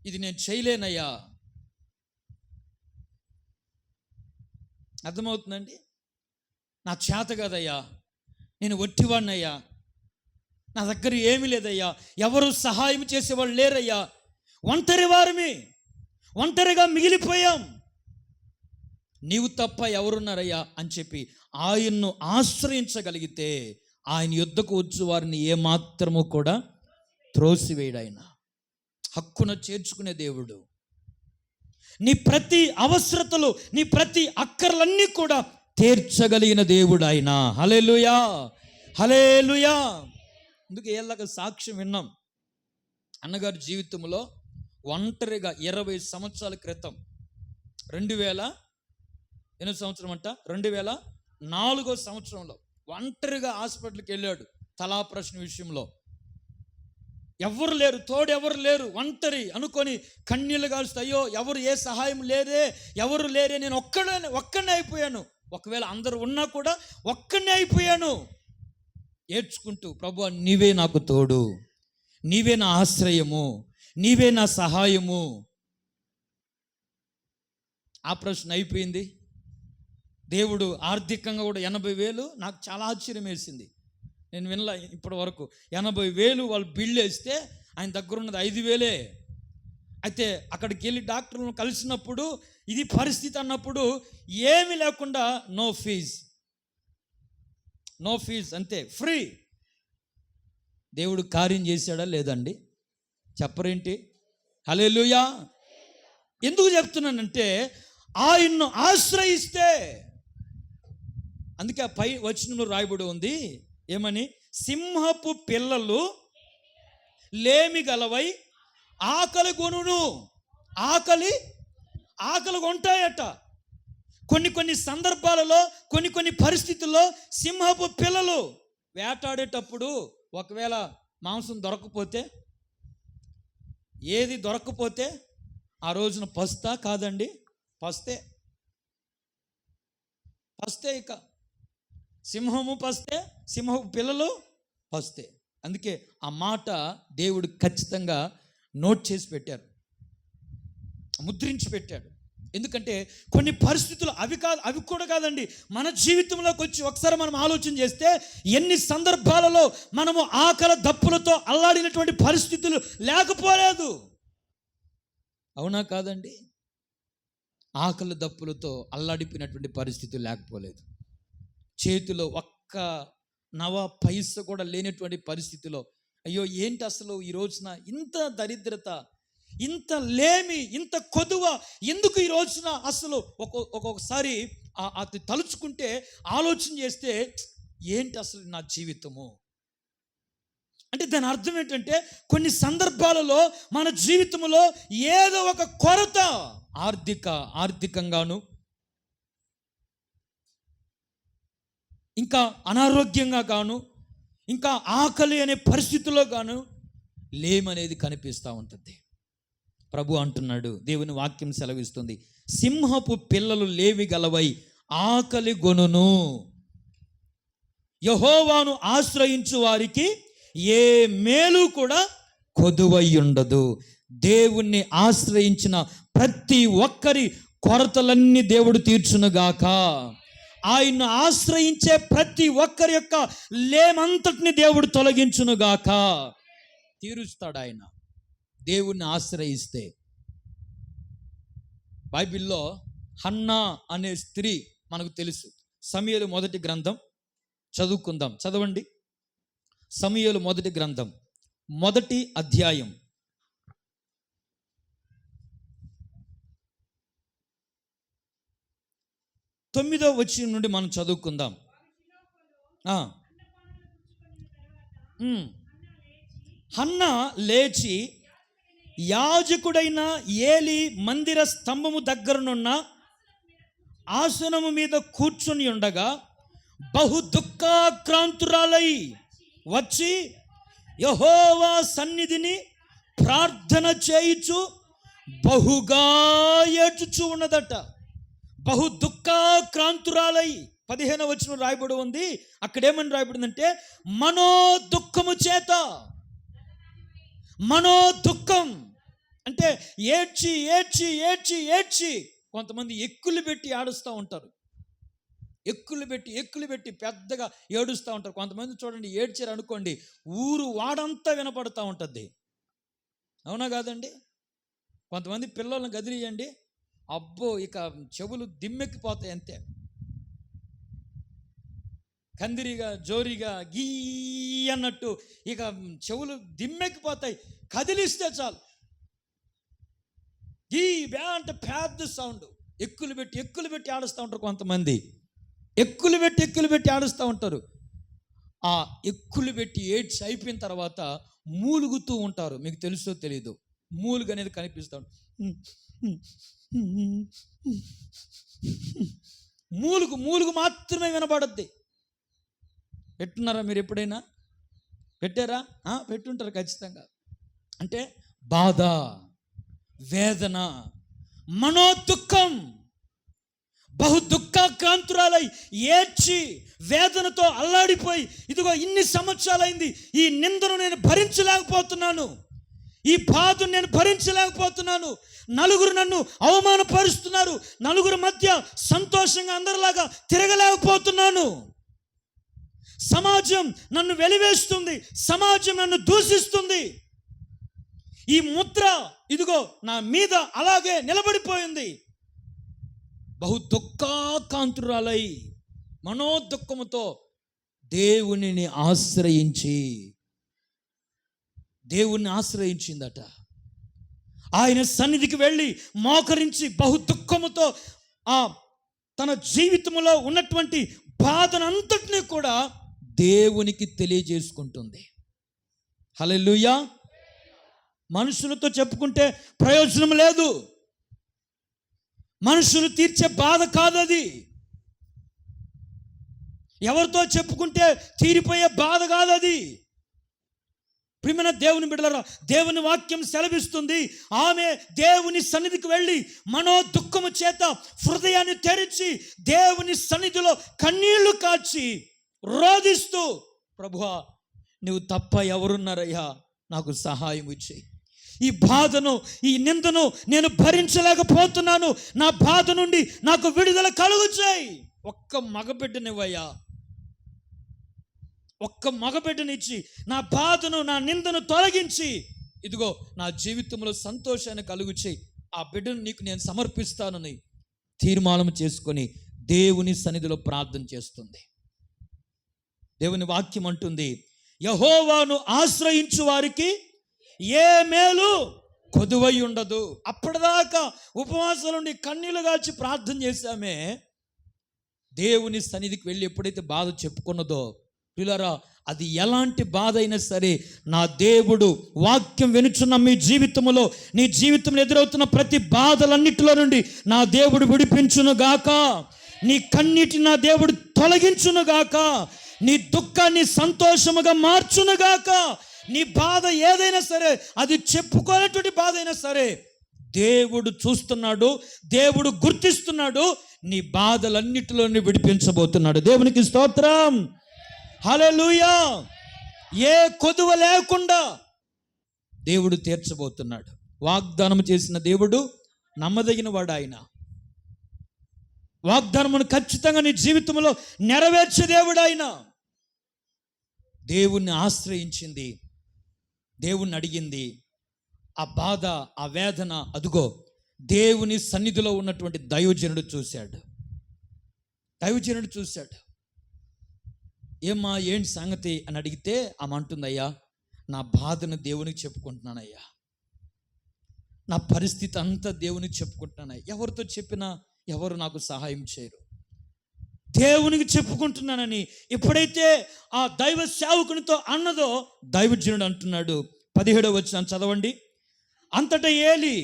ఇది నేను చేయలేనయ్యా. అర్థమవుతుందండి? నా చేత కాదయ్యా, నేను వట్టివాణ్ణయ్యా, నా దగ్గర ఏమీ లేదయ్యా, ఎవరు సహాయం చేసేవాళ్ళు లేరయ్యా, ఒంటరిగా మిగిలిపోయాం, నీవు తప్ప ఎవరున్నారయ్యా అని చెప్పి ఆయన్ను ఆశ్రయించగలిగితే, ఆయన యుద్ధకు వచ్చు వారిని ఏమాత్రము కూడా త్రోసివేయడు. ఆయన హక్కున చేర్చుకునే దేవుడు. నీ ప్రతి అవసరతలు, నీ ప్రతి అక్కర్లన్నీ కూడా తీర్చగలిగిన దేవుడు ఆయన. హల్లెలూయా. అందుకే ఏళ్ళగా సాక్ష్యం విన్నాం. అన్నగారి జీవితంలో ఒంటరిగా 20 సంవత్సరాల క్రితం 2000 సంవత్సరం అంట 2004 సంవత్సరంలో ఒంటరిగా హాస్పిటల్కి వెళ్ళాడు. తలాప్రశ్న విషయంలో ఎవరు లేరు, తోడెవరు లేరు, ఒంటరి అనుకొని కన్నీళ్ళు కాల్స్తూ, అయ్యో ఎవరు ఏ సహాయం ఎవరు లేరే, నేను ఒక్కనే అయిపోయాను, ఒకవేళ అందరూ ఉన్నా కూడా ఒక్కనే అయిపోయాను. ఏడ్చుకుంటూ, ప్రభువా నీవే నాకు తోడు, నీవే నా ఆశ్రయము, నీవే నా సహాయము. ఆపరేషన్ అయిపోయింది. దేవుడు ఆర్థికంగా కూడా 80,000, నాకు చాలా ఆశ్చర్యం వేసింది. నేను వినలా ఇప్పటి వరకు 80,000 వాళ్ళు బిల్లు వేస్తే ఆయన దగ్గర ఉన్నది 5,000. అయితే అక్కడికి వెళ్ళి డాక్టర్లను కలిసినప్పుడు ఇది పరిస్థితి అన్నప్పుడు ఏమీ లేకుండా నో ఫీజ్ అంతే, ఫ్రీ. దేవుడు కార్యం చేశాడా లేదండి? చెప్పరేంటి? హల్లెలూయా. ఎందుకు చెప్తున్నానంటే ఆయన్ను ఆశ్రయిస్తే, అందుకే పై వచనంలో రాయబడి ఉంది ఏమని, సింహపు పిల్లలు లేమి గలవై ఆకలి కొనును. ఆకలి కొంటాయట. కొన్ని సందర్భాలలో, కొన్ని పరిస్థితుల్లో సింహపు పిల్లలు వేటాడేటప్పుడు ఒకవేళ మాంసం దొరకకపోతే, ఏది దొరకకపోతే ఆ రోజున పస్తా కాదండి, పస్తే ఇక సింహము పస్తే, సింహపు పిల్లలు పస్తే. అందుకే ఆ మాట దేవుడు ఖచ్చితంగా నోట్ చేసి పెట్టారు, ముద్రించి పెట్టాడు. ఎందుకంటే కొన్ని పరిస్థితులు అవి కూడా కాదండి, మన జీవితంలోకి వచ్చి ఒకసారి మనం ఆలోచన చేస్తే ఎన్ని సందర్భాలలో మనము ఆకలి దప్పులతో అల్లాడినటువంటి పరిస్థితులు లేకపోలేదు. అవునా కాదండి? ఆకలి దప్పులతో అల్లాడిపోయినటువంటి పరిస్థితులు లేకపోలేదు. చేతిలో ఒక్క నవ పైస కూడా లేనటువంటి పరిస్థితిలో, అయ్యో ఏంటి అసలు ఈ రోజున ఇంత దరిద్రత, ఇంత లేమి, ఇంత కొదువ ఎందుకు ఈ రోజున అసలు ఒక్కొక్కసారి అది తలుచుకుంటే, ఆలోచన చేస్తే ఏంటి అసలు నా జీవితము అంటే దాని అర్థం ఏంటంటే కొన్ని సందర్భాలలో మన జీవితంలో ఏదో ఒక కొరత, ఆర్థికంగాను, ఇంకా అనారోగ్యంగా గాను, ఇంకా ఆకలి అనే పరిస్థితుల్లో గాను లేమనేది కనిపిస్తూ ఉంటుంది. ప్రభు అంటున్నాడు, దేవుని వాక్యం సెలవిస్తుంది, సింహపు పిల్లలు లేవి గలవై ఆకలి గొనును, యెహోవాను ఆశ్రయించు వారికి ఏ మేలు కూడా కొదువై ఉండదు. దేవుణ్ణి ఆశ్రయించిన ప్రతి ఒక్కరి కొరతలన్నీ దేవుడు తీర్చునుగాక. ఆయన్ను ఆశ్రయించే ప్రతి ఒక్కరి యొక్క లేమంతటిని దేవుడు తొలగించునుగాక. తీరుస్తాడు ఆయన దేవుణ్ణి ఆశ్రయిస్తే. బైబిల్లో హన్నా అనే స్త్రీ మనకు తెలుసు. సమూయేలు మొదటి గ్రంథం చదువుకుందాం, చదవండి. సమూయేలు మొదటి గ్రంథం 1వ అధ్యాయం 9వ వచనం నుండి మనం చదువుకుందాం. హన్నా లేచి యాజకుడైన ఏలి మందిర స్తంభము దగ్గరనున్న ఆసనము మీద కూర్చొని ఉండగా బహు దుఃఖాక్రాంతురాలై వచ్చి యెహోవా సన్నిధిని ప్రార్థన చేయుచు బహుగా ఏడ్చుచు ఉన్నదట. బహు దుఃఖాక్రాంతురాలై 15వ వచనం రాయబడి ఉంది. అక్కడేమని రాయబడిందంటే మనోదుఃఖము చేత. మనోదుఃఖం అంటే ఏడ్చి ఏడ్చి ఏడ్చి ఏడ్చి, కొంతమంది ఎక్కులు పెట్టి ఏడుస్తూ ఉంటారు, ఎక్కులు పెట్టి పెద్దగా ఏడుస్తూ ఉంటారు. కొంతమంది చూడండి, ఏడ్చారు అనుకోండి ఊరు వాడంతా వినపడుతూ ఉంటుంది. అవునా కాదండి? కొంతమంది పిల్లలను గదిలియండి, అబ్బో ఇక చెవులు దిమ్మెక్కిపోతాయి అంతే. కందిరిగా జోరిగా గీ అన్నట్టు ఇక చెవులు దిమ్మెక్కిపోతాయి. కదిలిస్తే చాలు గీ బ్యా అంటే పెద్ద సౌండ్. ఎక్కులు పెట్టి ఆడుస్తూ ఉంటారు కొంతమంది. ఎక్కులు పెట్టి ఆడుస్తూ ఉంటారు. ఆ ఎక్కులు పెట్టి ఏడ్చి అయిపోయిన తర్వాత మూలుగుతూ ఉంటారు. మీకు తెలుసో తెలీదు, మూలుగు అనేది కనిపిస్తూ మూలుగు మాత్రమే వినబడద్ది. పెట్టున్నారా మీరు ఎప్పుడైనా? పెట్టారా? పెట్టుంటారు ఖచ్చితంగా. అంటే బాధ, వేదన, మనోదుఃఖం, బహు దుఃఖాక్రాంతురాలై ఏడ్చి వేదనతో అల్లాడిపోయి, ఇదిగో ఇన్ని సంవత్సరాలైంది, ఈ నిందను నేను భరించలేకపోతున్నాను, ఈ బాధను నేను భరించలేకపోతున్నాను, నలుగురు నన్ను అవమానపరుస్తున్నారు, నలుగురు మధ్య సంతోషంగా అందరిలాగా తిరగలేకపోతున్నాను, సమాజం నన్ను వెలివేస్తుంది, సమాజం నన్ను దూషిస్తుంది, ఈ ముద్ర ఇదిగో నా మీద అలాగే నిలబడిపోయింది. బహు దుఃఖాకాంతురాలై మనోదుఃఖముతో దేవునిని ఆశ్రయించిందట. ఆయన సన్నిధికి వెళ్ళి మోకరించి బహు దుఃఖముతో తన జీవితంలో ఉన్నటువంటి బాధనంతటినీ కూడా దేవునికి తెలియజేసుకుంటుంది. హల్లెలూయా. మనుషులతో చెప్పుకుంటే ప్రయోజనం లేదు. మనుషులు తీర్చే బాధ కాదది. ఎవరితో చెప్పుకుంటే తీరిపోయే బాధ కాదది. ప్రియమైన దేవుని బిడ్డలారా, దేవుని వాక్యం సెలవిస్తుంది, ఆమె దేవుని సన్నిధికి వెళ్ళి మనో దుఃఖము చేత హృదయాన్ని తెరిచి దేవుని సన్నిధిలో కన్నీళ్లు కార్చి రోదిస్తూ, ప్రభువా నువ్వు తప్ప ఎవరున్నారయ్యా, నాకు సహాయం ఇచ్చేయి, ఈ బాధను ఈ నిందను నేను భరించలేకపోతున్నాను, నా బాధ నుండి నాకు విడుదల కలుగుచేయి. ఒక్క మగబిడ్డనివ్వయ్యా, ఒక్క మగబిడ్డనిచ్చి నా బాధను నా నిందను తొలగించి ఇదిగో నా జీవితంలో సంతోషాన్ని కలుగుచేయి, ఆ బిడ్డను నీకు నేను సమర్పిస్తానని తీర్మానం చేసుకొని దేవుని సన్నిధిలో ప్రార్థన చేస్తుంది. దేవుని వాక్యం అంటుంది, యెహోవాను ఆశ్రయించు వారికి ఏ మేలు కొదువై ఉండదు. అప్పటిదాకా ఉపవాసాలుండి కన్నీళ్లు గాల్చి ప్రార్థన చేశామే, దేవుని సన్నిధికి వెళ్ళి ఎప్పుడైతే బాధ చెప్పుకున్నదో, పిల్లరా అది ఎలాంటి బాధ అయినా సరే, నా దేవుడు వాక్యం వినుచున్న మీ జీవితంలో, నీ జీవితంలో ఎదురవుతున్న ప్రతి బాధలన్నిటిలో నుండి నా దేవుడు విడిపించునుగాక, నీ కన్నీటి నా దేవుడు తొలగించునుగాక, నీ దుఃఖాన్ని సంతోషముగా మార్చునుగాక. నీ బాధ ఏదైనా సరే, అది చెప్పుకోనటువంటి బాధ అయినా సరే, దేవుడు చూస్తున్నాడు, దేవుడు గుర్తిస్తున్నాడు, నీ బాధలన్నిటిలోని విడిపించబోతున్నాడు. దేవునికి స్తోత్రం, హల్లెలూయా. ఏ కొదువ లేకుండా దేవుడు తీర్చబోతున్నాడు. వాగ్దానం చేసిన దేవుడు నమ్మదగిన వాడు. ఆయన వాగ్దానమును ఖచ్చితంగా నీ జీవితంలో నెరవేర్చే దేవుడు. ఆయన దేవుణ్ణి ఆశ్రయించింది, దేవుణ్ణి అడిగింది, ఆ బాధ ఆ వేదన అదుగో దేవుని సన్నిధిలో ఉన్నటువంటి దైవజనుడు చూశాడు. దైవజనుడు చూశాడు. ఏమ్మా ఏంటి సంగతి అని అడిగితే ఆమె అంటుందయ్యా, నా బాధను దేవునికి చెప్పుకుంటున్నానయ్యా, నా పరిస్థితి అంతా దేవునికి చెప్పుకుంటున్నానయ్యా, ఎవరితో చెప్పినా ఎవరు నాకు సహాయం చేయరు, దేవునికి చెప్పుకుంటున్నానని ఎప్పుడైతే ఆ దైవ సేవకునితో అన్నదో, దైవజనుడు అంటున్నాడు, 17వ వచనం చదవండి. అంతటా ఏలి,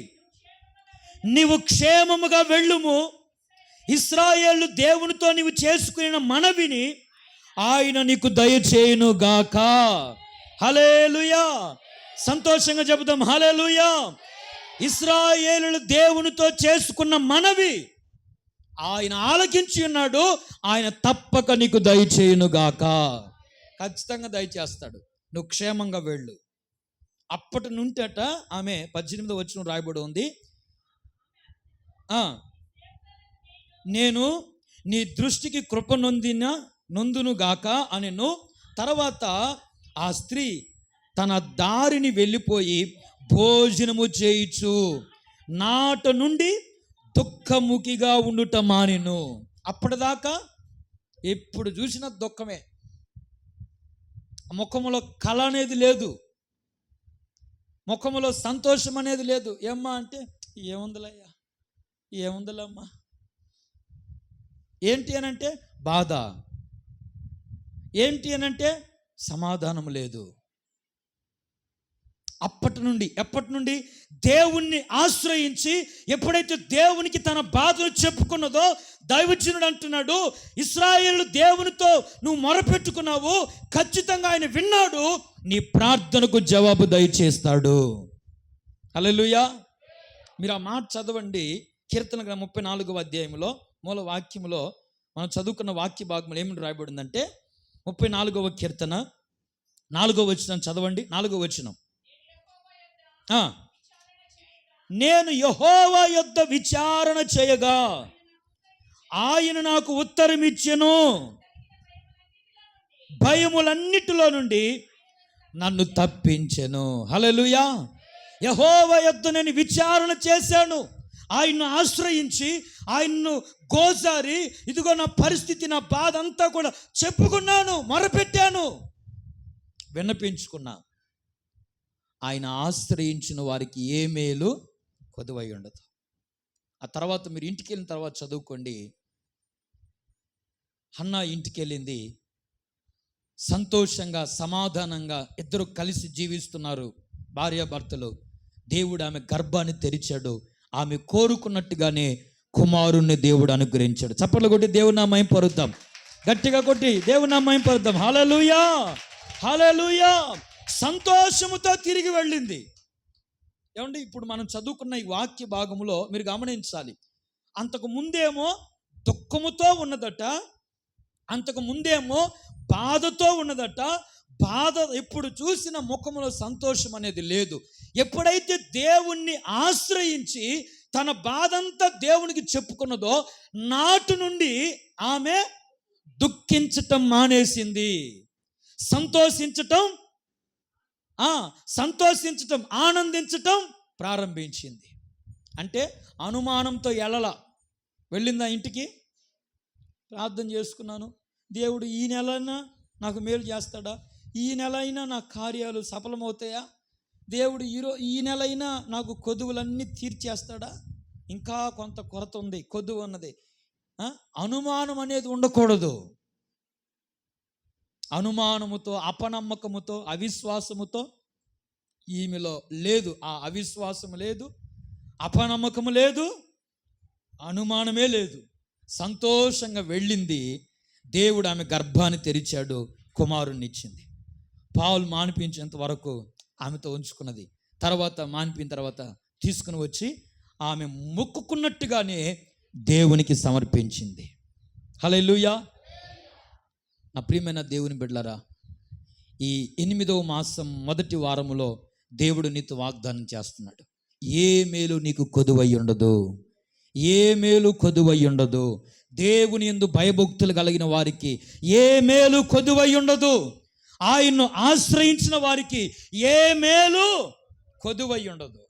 నీవు క్షేమముగా వెళ్ళుము, ఇశ్రాయేలు దేవునితో నీవు చేసుకున్న మనవిని ఆయన నీకు దయచేయును గాక. హల్లెలూయా. సంతోషంగా చెబుదాం, హల్లెలూయా. ఇశ్రాయేలు దేవునితో చేసుకున్న మనవి ఆయన ఆలకించి ఉన్నాడు, ఆయన తప్పక నీకు దయచేయును గాక. ఖచ్చితంగా దయచేస్తాడు. నువ్వు క్షేమంగా వెళ్ళు. అప్పటి నుంటట ఆమె 18వ వచనం రాయబడి ఉంది, నేను నీ దృష్టికి కృప నొందును గాక అనెను. తర్వాత ఆ స్త్రీ తన దారిని వెళ్ళిపోయి భోజనము చేయుచు నాట నుండి దుఃఖముఖిగా ఉండుట మానెను. అప్పటిదాకా ఎప్పుడు చూసినా దుఃఖమే, ముఖములో కళ అనేది లేదు, ముఖములో సంతోషం అనేది లేదు. ఏమ్మా అంటే ఏముందిలయ్యా, ఏముందిలమ్మా. ఏంటి అనంటే బాధ, ఏంటి అనంటే సమాధానం లేదు. ఎప్పటి నుండి దేవుణ్ణి ఆశ్రయించి ఎప్పుడైతే దేవునికి తన బాధలు చెప్పుకున్నదో, దైవజనుడు అంటున్నాడు, ఇశ్రాయేలు దేవునితో నువ్వు మొరపెట్టుకున్నావు, ఖచ్చితంగా ఆయన విన్నాడు, నీ ప్రార్థనకు జవాబు దయచేస్తాడు. హల్లెలూయా. మీరు ఆ మాట చదవండి, కీర్తన 34వ అధ్యాయంలో మూల వాక్యములో మనం చదువుకున్న వాక్య భాగంలో ఏమిటి రాయబడిందంటే, 34వ కీర్తన 4వ వచనం చదవండి. 4వ వచనం, నేను యెహోవా యొద్ద విచారణ చేయగా ఆయన నాకు ఉత్తరం ఇచ్చెను, భయములన్నిటిలో నుండి నన్ను తప్పించెను. హల్లెలూయా. యెహోవా యొద్ద నేను విచారణ చేశాను, ఆయన్ను ఆశ్రయించి ఆయన్ను గోసారి ఇదిగో నా పరిస్థితి నా బాధ అంతా కూడా చెప్పుకున్నాను, మొరపెట్టాను, విన్నపించుకున్నా. ఆయన ఆశ్రయించిన వారికి ఏ మేలు కొదువై ఉండదు. ఆ తర్వాత మీరు ఇంటికి వెళ్ళిన తర్వాత చదువుకోండి. హన్నా ఇంటికి వెళ్ళింది, సంతోషంగా సమాధానంగా ఇద్దరు కలిసి జీవిస్తున్నారు భార్యాభర్తలు. దేవుడు ఆమె గర్భాన్ని తెరిచాడు, ఆమె కోరుకున్నట్టుగానే కుమారుణ్ణి దేవుడు అనుగ్రహించాడు. చప్పట్లు కొట్టి దేవుని నామం పరుద్దాం, గట్టిగా కొట్టి దేవుని నామం పరుద్దాం. హల్లెలూయా, హల్లెలూయా. సంతోషముతో తిరిగి వెళ్ళింది. ఏమండి, ఇప్పుడు మనం చదువుకున్న ఈ వాక్య భాగములో మీరు గమనించాలి, అంతకు ముందేమో దుఃఖముతో ఉన్నదట, అంతకు ముందేమో బాధతో ఉన్నదట. బాధ ఎప్పుడు చూసిన ముఖములో సంతోషం అనేది లేదు. ఎప్పుడైతే దేవుణ్ణి ఆశ్రయించి తన బాధంతా దేవునికి చెప్పుకున్నదో నాటి నుండి ఆమె దుఃఖించటం మానేసింది, సంతోషించటం ఆనందించటం ప్రారంభించింది. అంటే అనుమానంతో వెళ్ళిందా ఇంటికి, ప్రార్థన చేసుకున్నాను, దేవుడు ఈ నెలైనా నాకు మేలు చేస్తాడా, ఈ నెల అయినా నా కార్యాలు సఫలమవుతాయా, దేవుడు ఈ నెల అయినా నాకు కొదువులన్నీ తీర్చేస్తాడా, ఇంకా కొంత కొరత ఉంది, కొదువు ఉన్నది. అనుమానం అనేది ఉండకూడదు. అనుమానముతో, అపనమ్మకముతో, అవిశ్వాసముతో ఈమెలో లేదు. ఆ అవిశ్వాసము లేదు, అపనమ్మకము లేదు, అనుమానమే లేదు. సంతోషంగా వెళ్ళింది. దేవుడు ఆమె గర్భాన్ని తెరిచాడు, కుమారుణ్ణి ఇచ్చింది. పావులు మానిపించేంత వరకు ఆమెతో ఉంచుకున్నది. తర్వాత మానిపిన తర్వాత తీసుకుని వచ్చి ఆమె మొక్కుకున్నట్టుగానే దేవునికి సమర్పించింది. హల్లెలూయా. నా ప్రియమైన దేవుని బిడ్డలారా, ఈ 8వ మాసం మొదటి వారములో దేవుడు నీతో వాగ్దానం చేస్తున్నాడు. ఏ మేలు నీకు కొదువై ఉండదు, ఏ మేలు కొదువై ఉండదు. దేవుని యందు భయభక్తులు కలిగిన వారికి ఏ మేలు కొదువై ఉండదు. ఆయన్ను ఆశ్రయించిన వారికి ఏ మేలు కొదువై ఉండదు.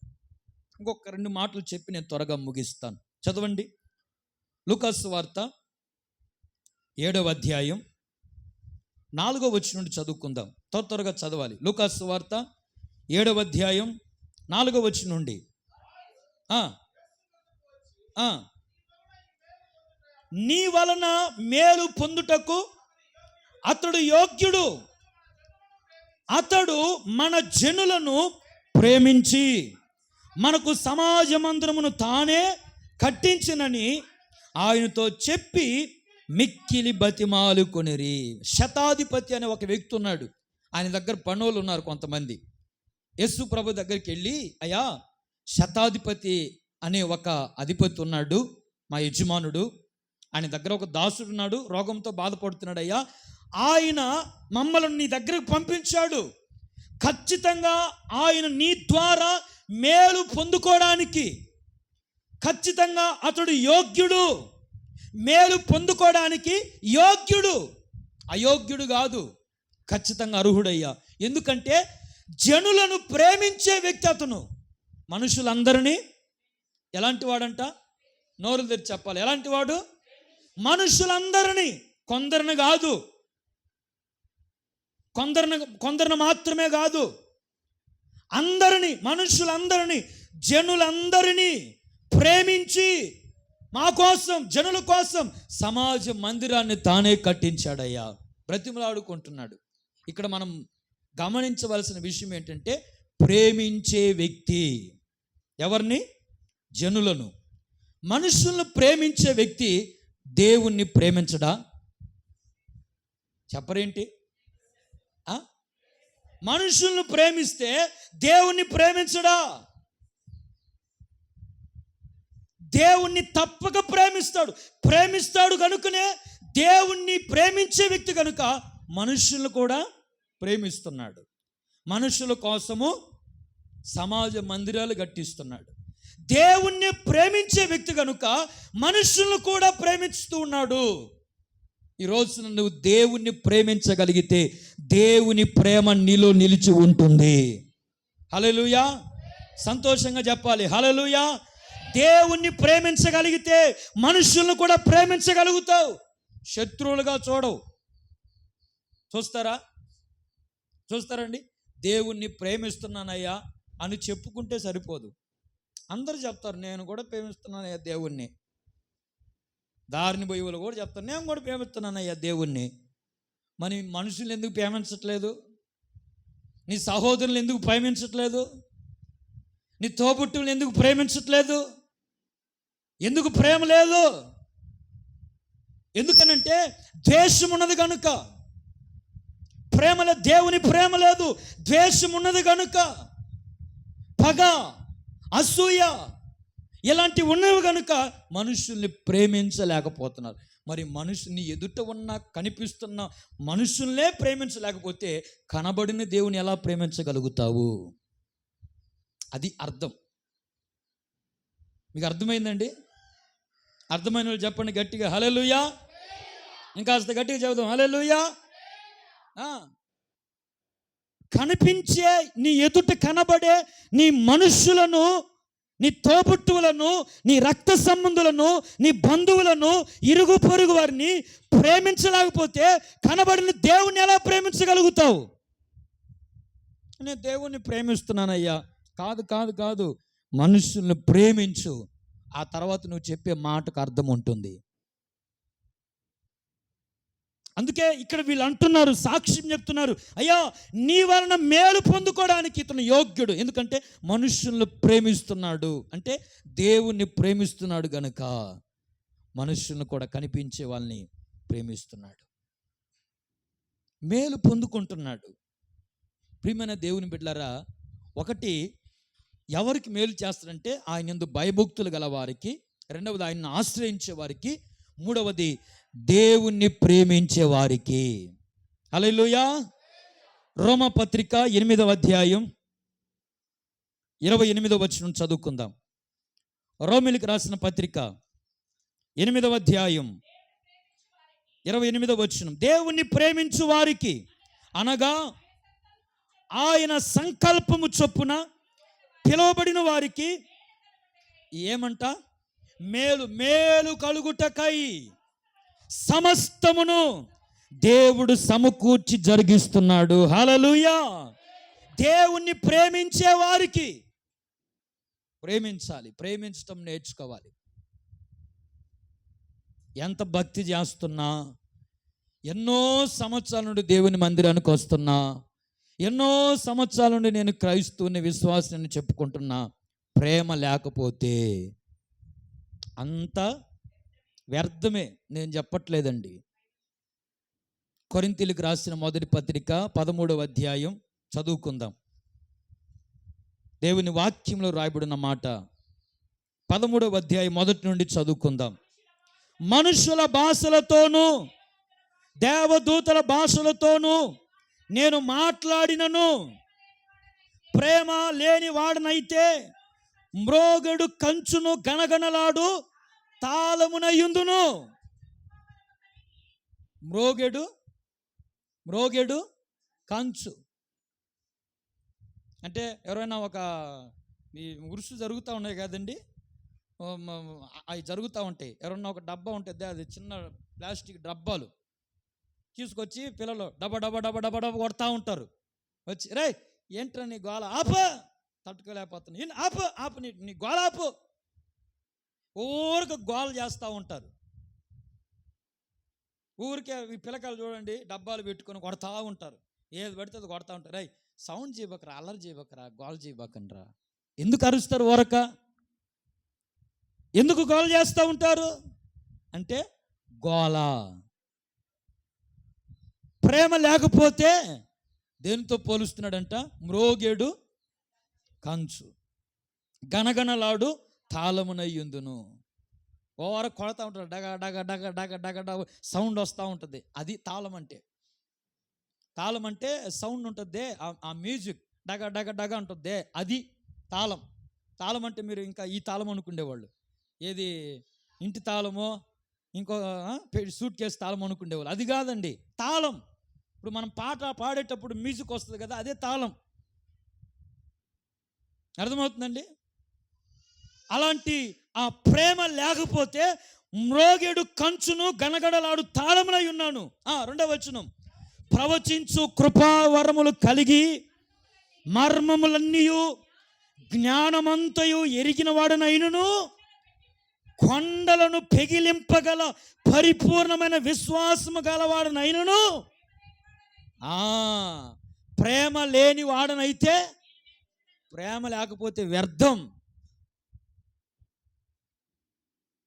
ఇంకొక 2 మాటలు చెప్పి నేను త్వరగా ముగిస్తాను. చదవండి, లూకాసు వార్త 7వ అధ్యాయం 4వ వచనం నుండి చదువుకుందాం. త్వరగా చదవాలి. లూకాసు వార్త 7వ అధ్యాయం 4వ వచనం నుండి. నీ వలన మేలు పొందుటకు అతడు యోగ్యుడు, అతడు మన జనులను ప్రేమించి మనకు సమాజ మందిరమును తానే కట్టించినని ఆయనతో చెప్పి మిక్కిలి బతిమాలు కొనిరి. శతాధిపతి అనే ఒక వ్యక్తి ఉన్నాడు, ఆయన దగ్గర పనులు ఉన్నారు కొంతమంది. యేసు ప్రభు దగ్గరికి వెళ్ళి, అయ్యా, శతాధిపతి అనే ఒక అధిపతి ఉన్నాడు, మా యజమానుడు, ఆయన దగ్గర ఒక దాసుడు ఉన్నాడు, రోగంతో బాధపడుతున్నాడు. అయ్యా, ఆయన మమ్మల్ని నీ దగ్గరకు పంపించాడు. ఖచ్చితంగా ఆయన నీ ద్వారా మేలు పొందుకోవడానికి ఖచ్చితంగా అతడు యోగ్యుడు, మేలు పొందుకోవడానికి యోగ్యుడు, అయోగ్యుడు కాదు, ఖచ్చితంగా అర్హుడయ్యా. ఎందుకంటే జనులను ప్రేమించే వ్యక్తి అతను. మనుషులందరినీ ఎలాంటి వాడంట, నోరు తెరిచి చెప్పాలి, ఎలాంటి వాడు? మనుషులందరినీ, కొందరిని కాదు, కొందరిని మాత్రమే కాదు, అందరినీ, మనుషులందరినీ, జనులందరినీ ప్రేమించి మా కోసం, జనుల కోసం సమాజ మందిరాన్ని తానే కట్టించాడయ్యా. బ్రతిమలాడుకుంటున్నాడు. ఇక్కడ మనం గమనించవలసిన విషయం ఏంటంటే, ప్రేమించే వ్యక్తి ఎవరిని? జనులను. మనుషులను ప్రేమించే వ్యక్తి దేవుణ్ణి ప్రేమించడా? చెప్పరేంటి? మనుషులను ప్రేమిస్తే దేవుణ్ణి ప్రేమించడా? దేవుణ్ణి తప్పక ప్రేమిస్తాడు కనుకనే దేవుణ్ణి ప్రేమించే వ్యక్తి కనుక మనుషులను కూడా ప్రేమిస్తున్నాడు. మనుషుల కోసము సమాజ మందిరాలు కట్టిస్తున్నాడు. దేవుణ్ణి ప్రేమించే వ్యక్తి కనుక మనుషులను కూడా ప్రేమిస్తూ ఉన్నాడు. ఈరోజు నువ్వు దేవుణ్ణి ప్రేమించగలిగితే దేవుని ప్రేమ నీలో నిలిచి ఉంటుంది. హల్లెలూయా. సంతోషంగా చెప్పాలి, హల్లెలూయా. దేవుణ్ణి ప్రేమించగలిగితే మనుషులను కూడా ప్రేమించగలుగుతావు. శత్రువులుగా చూడవు. చూస్తారండి? దేవుణ్ణి ప్రేమిస్తున్నానయ్యా అని చెప్పుకుంటే సరిపోదు. అందరూ చెప్తారు, నేను కూడా ప్రేమిస్తున్నానయ్యా దేవుణ్ణి. దారిని పోయి వాళ్ళు కూడా చెప్తారు, నేను కూడా ప్రేమిస్తున్నానయ్యా దేవుణ్ణి. మరి మనుషులు ఎందుకు ప్రేమించట్లేదు? నీ సహోదరులు ఎందుకు ప్రేమించట్లేదు? నీ తోబుట్టువులు ఎందుకు ప్రేమించట్లేదు? ఎందుకు ప్రేమ లేదు? ఎందుకనంటే ద్వేషం ఉన్నది కనుక. ప్రేమలో దేవుని ప్రేమ లేదు, ద్వేషం ఉన్నది కనుక, పగ, అసూయ ఇలాంటివి ఉన్నవి కనుక మనుషుల్ని ప్రేమించలేకపోతున్నారు. మరి మనుషుని ఎదుట ఉన్న కనిపిస్తున్న మనుషుల్నే ప్రేమించలేకపోతే కనబడిన దేవుని ఎలా ప్రేమించగలుగుతావు? అది అర్థం. మీకు అర్థమైందండి? అర్థమైన వాళ్ళు చెప్పండి గట్టిగా హల్లెలూయా. ఇంకాస్త గట్టిగా చెబుదాం హల్లెలూయా. కనిపించే నీ ఎదుట కనబడే నీ మనుషులను, నీ తోబుట్టువులను, నీ రక్త సంబంధులను, నీ బంధువులను, ఇరుగు పొరుగు వారిని ప్రేమించలేకపోతే కనబడిన దేవుణ్ణి ఎలా ప్రేమించగలుగుతావు? నేను దేవుణ్ణి ప్రేమిస్తున్నానయ్యా. కాదు కాదు కాదు, మనుషుల్ని ప్రేమించు. ఆ తర్వాత నువ్వు చెప్పే మాటకు అర్థం ఉంటుంది. అందుకే ఇక్కడ వీళ్ళు అంటున్నారు, సాక్ష్యం చెప్తున్నారు, అయ్యా నీ వలన మేలు పొందుకోవడానికి ఇతను యోగ్యుడు. ఎందుకంటే మనుషులను ప్రేమిస్తున్నాడు, అంటే దేవుణ్ణి ప్రేమిస్తున్నాడు గనుక మనుషులను కూడా కనిపించే వాళ్ళని ప్రేమిస్తున్నాడు, మేలు పొందుకుంటున్నాడు. ప్రియమైన దేవుని బిడ్డలారా, ఒకటి ఎవరికి మేలు చేస్తాడంటే ఆయన యందు భయభక్తులు గల వారికి, రెండవది ఆయన్ని ఆశ్రయించే వారికి, మూడవది దేవుణ్ణి ప్రేమించే వారికి. హల్లెలూయా. రోమపత్రిక 8వ అధ్యాయం 28వ వచనం చదువుకుందాం. రోమిలికి రాసిన పత్రిక 8వ అధ్యాయం 28వ వచనం, దేవుణ్ణి ప్రేమించు వారికి అనగా ఆయన సంకల్పము చొప్పున పిలువబడిన వారికి ఏమంట? మేలు మేలు కలుగుటకై సమస్తమును దేవుడు సమకూర్చి జరిగిస్తున్నాడు. హల్లెలూయా. దేవుణ్ణి ప్రేమించే వారికి ప్రేమించాలి, ప్రేమించటం నేర్చుకోవాలి. ఎంత భక్తి చేస్తున్నా, ఎన్నో సంవత్సరాల నుండి దేవుని మందిరానికి వస్తున్నా, ఎన్నో సంవత్సరాల నుండి నేను క్రైస్తవుని, విశ్వాసాన్ని చెప్పుకుంటున్నా, ప్రేమ లేకపోతే అంత వ్యర్థమే. నేను చెప్పట్లేదండి. కొరింథీయులకు రాసిన మొదటి పత్రిక 13వ అధ్యాయం చదువుకుందాం. దేవుని వాక్యంలో రాయబడిన మాట 13వ అధ్యాయం మొదటి నుండి చదువుకుందాం. మనుషుల భాషలతోనూ దేవదూతల భాషలతోనూ నేను మాట్లాడినను ప్రేమ లేని వాడనైతే మ్రోగెడు కంచును గణగణలాడు తాళమునయుందును. మ్రోగెడు కంచు అంటే ఎవరైనా ఒక ఈ ఉరుసు జరుగుతూ ఉన్నాయి కదండి, అవి జరుగుతూ ఉంటాయి. ఎవరన్నా ఒక డబ్బా ఉంటుంది, అది చిన్న ప్లాస్టిక్ డబ్బాలు తీసుకొచ్చి పిల్లలు డబ్బా డబ్బా డబ్బా డబ్బా డబ్బా కొడతా ఉంటారు. వచ్చి రే ఏంట్రా నీ గోల, ఆపు, తట్టుకోలేకపోతున్నా, ఆపు ఆపు, నీ గోల ఆపు. ఊరికి గోల చేస్తూ ఉంటారు. ఊరికే ఈ పిల్లకాయలు చూడండి, డబ్బాలు పెట్టుకొని కొడతా ఉంటారు, ఏది పడితే అది కొడతా ఉంటారు. రై సౌండ్ చేయబకరా, అల్లరి చేయబకరా, గోల చేయబకనరా. ఎందుకు అరుస్తారు ఊరక? ఎందుకు గోల చేస్తూ ఉంటారు అంటే గోల. ప్రేమ లేకపోతే దేనితో పోలుస్తున్నాడంట? మ్రోగేడు కంచు గనగనలాడు తాళమునయ్యుందును. ఓవర కొడతా ఉంటారు, డగ డగ డగ డగ డగ డగ సౌండ్ వస్తూ ఉంటుంది. అది తాళం అంటే. తాళం అంటే సౌండ్ ఉంటుంది, ఆ మ్యూజిక్ డగ డగ డగ ఉంటుంది, అది తాళం. తాళం అంటే మీరు ఇంకా ఈ తాళం అనుకునేవాళ్ళు, ఏది ఇంటి తాళమో ఇంకో సూట్ కేసు తాళం అనుకునేవాళ్ళు. అది కాదండి తాళం. ఇప్పుడు మనం పాట పాడేటప్పుడు మ్యూజిక్ వస్తుంది కదా, అదే తాళం. అర్థమవుతుందండి? అలాంటి ఆ ప్రేమ లేకపోతే మ్రోగెడు కంచును గనగడలాడు తాళమునై ఉన్నాను. 2వ వచనం, ప్రవచించు కృపావరములు కలిగి మర్మములన్నీయు జ్ఞానమంతయు ఎరిగిన వాడనైనను కొండలను పెగిలింపగల పరిపూర్ణమైన విశ్వాసము గలవాడనైనను ప్రేమ లేని వాడనైతే, ప్రేమ లేకపోతే వ్యర్థం.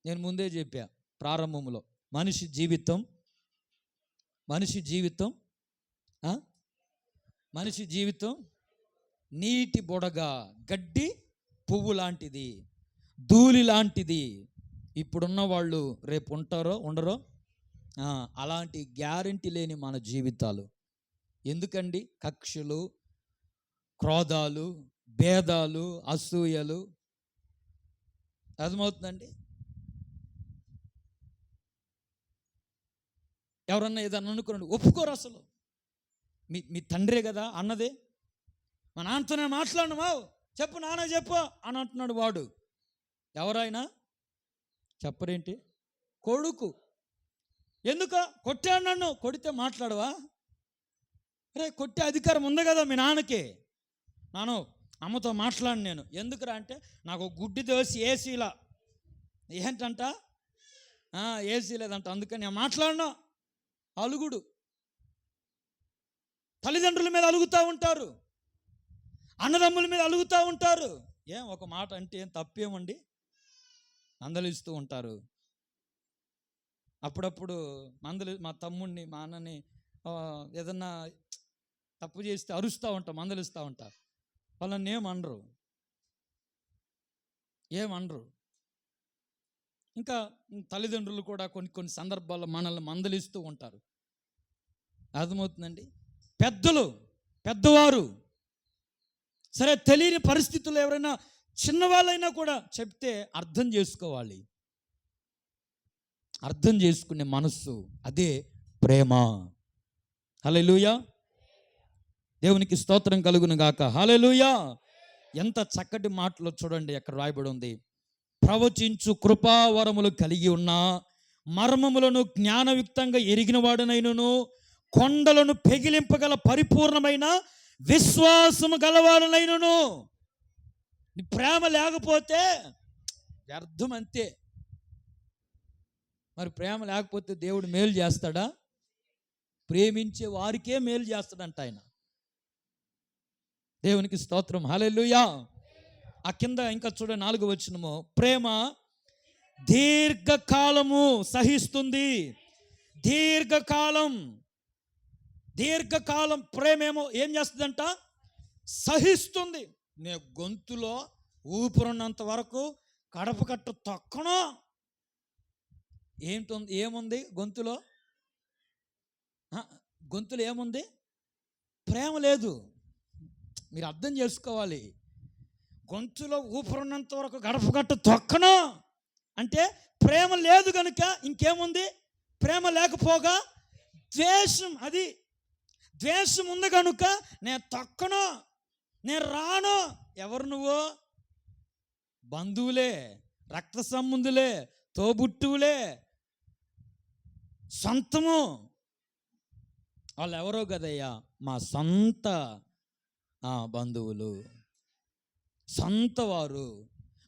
నేను ముందే చెప్పా ప్రారంభంలో, మనిషి జీవితం మనిషి జీవితం నీటి బుడగ, గడ్డి పువ్వు లాంటిది, ధూళి లాంటిది. ఇప్పుడున్న వాళ్ళు రేపు ఉంటారో ఉండరో, అలాంటి గ్యారెంటీ లేని మన జీవితాలు. ఎందుకండి? కక్షలు, క్రోధాలు, భేదాలు, అసూయలు. అర్థమవుతుందండి? ఎవరన్నా ఏదన్నా అనుకోండి, ఒప్పుకోరు అసలు. మీ తండ్రే కదా అన్నదే. మా నాన్నతోనే మాట్లాడమా, చెప్పు నాన్న చెప్పు అని అంటున్నాడు వాడు. ఎవరైనా చెప్పరేంటి? కొడుకు. ఎందుక కొట్టాడు నన్ను? కొడితే మాట్లాడవా? అరే కొట్టే అధికారం ఉంది కదా మీ నాన్నకి. నాను అమ్మతో మాట్లాడు నేను. ఎందుకురా అంటే, నాకు గుడ్డి దోసి ఏసీలా. ఏంటంట? ఏసీ లేదంట, అందుకని నేను మాట్లాడను. అలుగుడు. తల్లిదండ్రుల మీద అలుగుతూ ఉంటారు, అన్నదమ్ముల మీద అలుగుతూ ఉంటారు. ఒక మాట అంటే ఏం తప్పేమండి? మందలిస్తూ ఉంటారు. అప్పుడప్పుడు మా తమ్ముడిని, మా అన్నని ఏదన్నా తప్పు చేస్తే అరుస్తూ ఉంటాం, మందలిస్తూ ఉంటారు. వాళ్ళని ఏమనరు. ఇంకా తల్లిదండ్రులు కూడా కొన్ని సందర్భాల్లో మనల్ని మందలిస్తూ ఉంటారు. అర్థమవుతుందండి? పెద్దవారు సరే, తెలియని పరిస్థితుల్లో ఎవరైనా చిన్నవాళ్ళైనా కూడా చెప్తే అర్థం చేసుకోవాలి. అర్థం చేసుకునే మనస్సు, అదే ప్రేమ. హల్లెలూయా, దేవునికి స్తోత్రం కలుగును గాక. హల్లెలూయా. ఎంత చక్కటి మాటలో చూడండి, అక్కడ రాయబడి ఉంది, ప్రవచించు కృపావరములు కలిగి ఉన్న, మర్మములను జ్ఞానయుక్తంగా ఎరిగిన వాడనైనను, కొండలను పెగిలింపగల పరిపూర్ణమైన విశ్వాసము గలవాడనైనను. ప్రేమ లేకపోతే వ్యర్థం, అంతే. మరి ప్రేమ లేకపోతే దేవుడు మేలు చేస్తాడా? ప్రేమించే వారికే మేలు చేస్తాడంట ఆయన. దేవునికి స్తోత్రం. హల్లెలూయా. ఆ కింద ఇంకా చూడండి, 4వ వచనము, ప్రేమ దీర్ఘకాలము సహిస్తుంది. దీర్ఘకాలం ప్రేమేమో ఏం చేస్తుందంట? సహిస్తుంది. నే గొంతులో ఊపిరున్నంత వరకు కడప కట్టు తొక్కను. ఏముంది గొంతులో? ఏముంది? ప్రేమ లేదు. మీరు అర్థం చేసుకోవాలి. గొంతులో ఊపిరున్నంత వరకు గడప కట్టు తొక్కను అంటే ప్రేమ లేదు కనుక ఇంకేముంది? ప్రేమ లేకపోగా ద్వేషం. అది ద్వేషం ఉంది కనుక నేను తొక్కను, నేను రాను. ఎవరు నువ్వు? బంధువులే, రక్త సంబంధులే, తోబుట్టువులే, సొంతము. వాళ్ళు ఎవరో కదయ్యా, మా సొంత బంధువులు, సొంత వారు.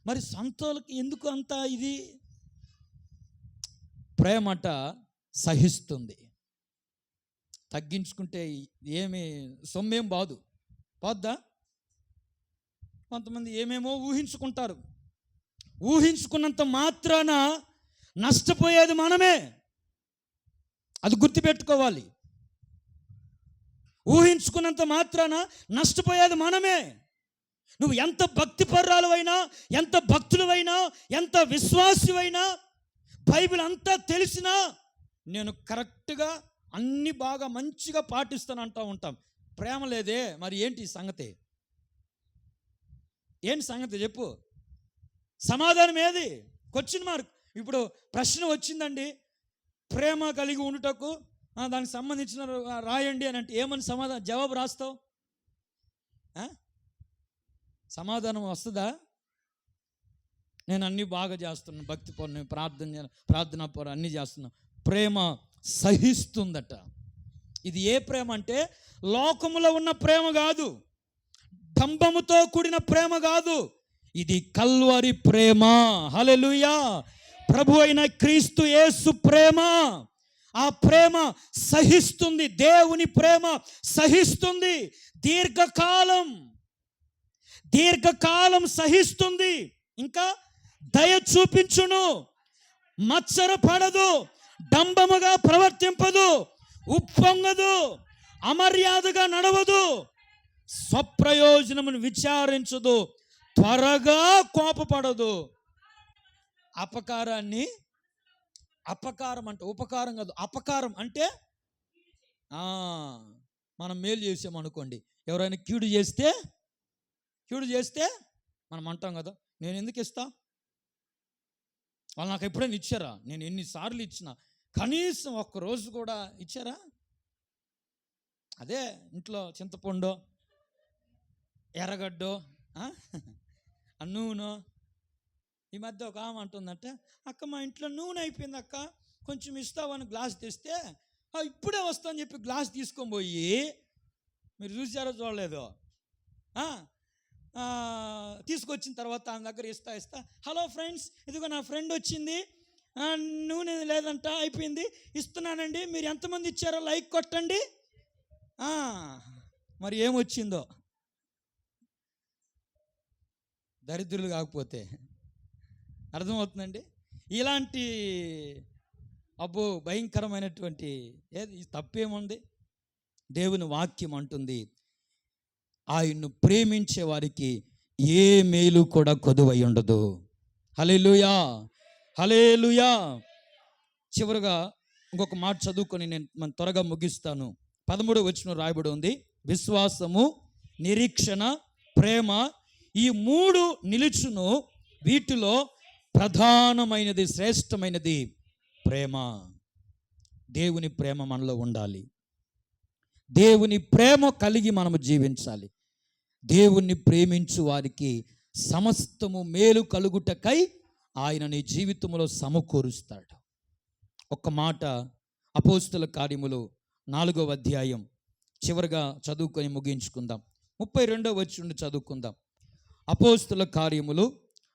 మరి సొంతోళ్ళకి ఎందుకు అంత ఇది? ప్రేమట సహిస్తుంది. తగ్గించుకుంటే ఏమి సొమ్మేం పోద్దా? కొంతమంది ఏమేమో ఊహించుకుంటారు. ఊహించుకున్నంత మాత్రాన నష్టపోయేది మనమే. అది గుర్తుపెట్టుకోవాలి. ఊహించుకున్నంత మాత్రాన నష్టపోయేది మనమే. నువ్వు ఎంత భక్తిపరురాలువైనా, ఎంత భక్తులవైనా, ఎంత విశ్వాసివైనా, బైబిల్ అంతా తెలిసినా, నేను కరెక్ట్గా అన్ని బాగా మంచిగా పాటిస్తాను అంటూ ఉంటాం. ప్రేమ లేదే. మరి ఏంటి సంగతి? చెప్పు. సమాధానం ఏది? Question mark. ఇప్పుడు ప్రశ్న వచ్చిందండి, ప్రేమ కలిగి ఉండుటకు దానికి సంబంధించిన రాయండి అని అంటే ఏమని జవాబు రాస్తావు? సమాధానం వస్తుందా? నేను అన్నీ బాగా చేస్తున్నాను, భక్తి పనులు, ప్రార్థన పనులు అన్నీ చేస్తున్నాను. ప్రేమ సహిస్తుందట. ఇది ఏ ప్రేమ అంటే లోకములో ఉన్న ప్రేమ కాదు, డంబముతో కూడిన ప్రేమ కాదు. ఇది కల్వరి ప్రేమ. హల్లెలూయా. ప్రభు అయిన క్రీస్తు యేసు ప్రేమ. ఆ ప్రేమ సహిస్తుంది. దేవుని ప్రేమ సహిస్తుంది. దీర్ఘకాలం సహిస్తుంది. ఇంకా దయ చూపించును, మత్సరపడదు, డంబముగా ప్రవర్తింపదు, ఉప్పొంగదు, అమర్యాదగా నడవదు. స్వప్రయోజనమును విచారించదు, త్వరగా కోపపడదు. అపకారాన్ని, అపకారం అంటే ఉపకారం కాదు, అపకారం అంటే మనం మేలు చేసామనుకోండి, ఎవరైనా కీడు చేస్తే మనం అంటాం కదా, నేను ఎందుకు ఇస్తా, వాళ్ళు నాకు ఎప్పుడైనా ఇచ్చారా, నేను ఎన్నిసార్లు ఇచ్చిన, కనీసం ఒక్కరోజు కూడా ఇచ్చారా? అదే ఇంట్లో చింతపండు, ఎర్రగడ్డో, నూనె. ఈ మధ్య ఒక ఆమె అంటుందంటే, అక్క మా ఇంట్లో నూనె అయిపోయింది అక్క, కొంచెం ఇస్తావని గ్లాస్ తెస్తే ఇప్పుడే వస్తా అని చెప్పి గ్లాస్ తీసుకొని పోయి, మీరు చూసారో చూడలేదు, తీసుకొచ్చిన తర్వాత ఆమె దగ్గర ఇస్తా హలో ఫ్రెండ్స్, ఇదిగో నా ఫ్రెండ్ వచ్చింది, నూనె లేదంట, అయిపోయింది, ఇస్తున్నానండి, మీరు ఎంతమంది ఇచ్చారో లైక్ కొట్టండి. మరి ఏమొచ్చిందో, దరిద్రులు కాకపోతే. అర్థమవుతుందండి? ఇలాంటి భయంకరమైనటువంటి ఏది తప్పేముంది? దేవుని వాక్యం అంటుంది, ఆయన్ను ప్రేమించే వారికి ఏ మేలు కూడా కొదువై ఉండదు. హల్లెలూయా, హల్లెలూయా. చివరగా ఇంకొక మాట చదువుకొని నేను త్వరగా ముగిస్తాను. 13వ వచనం రాయబడి ఉంది, విశ్వాసము, నిరీక్షణ, ప్రేమ, ఈ 3 నిలుచును, వీటిలో ప్రధానమైనది, శ్రేష్టమైనది ప్రేమ. దేవుని ప్రేమ మనలో ఉండాలి. దేవుని ప్రేమ కలిగి మనము జీవించాలి. దేవుణ్ణి ప్రేమించు వారికి సమస్తము మేలు కలుగుటకై ఆయన నీ జీవితంలో సమకూరుస్తాడు. ఒక్క మాట అపోస్తుల కార్యములు 4వ అధ్యాయం చివరిగా చదువుకొని ముగించుకుందాం. 32వ వచనం చదువుకుందాం. అపోస్తుల కార్యములు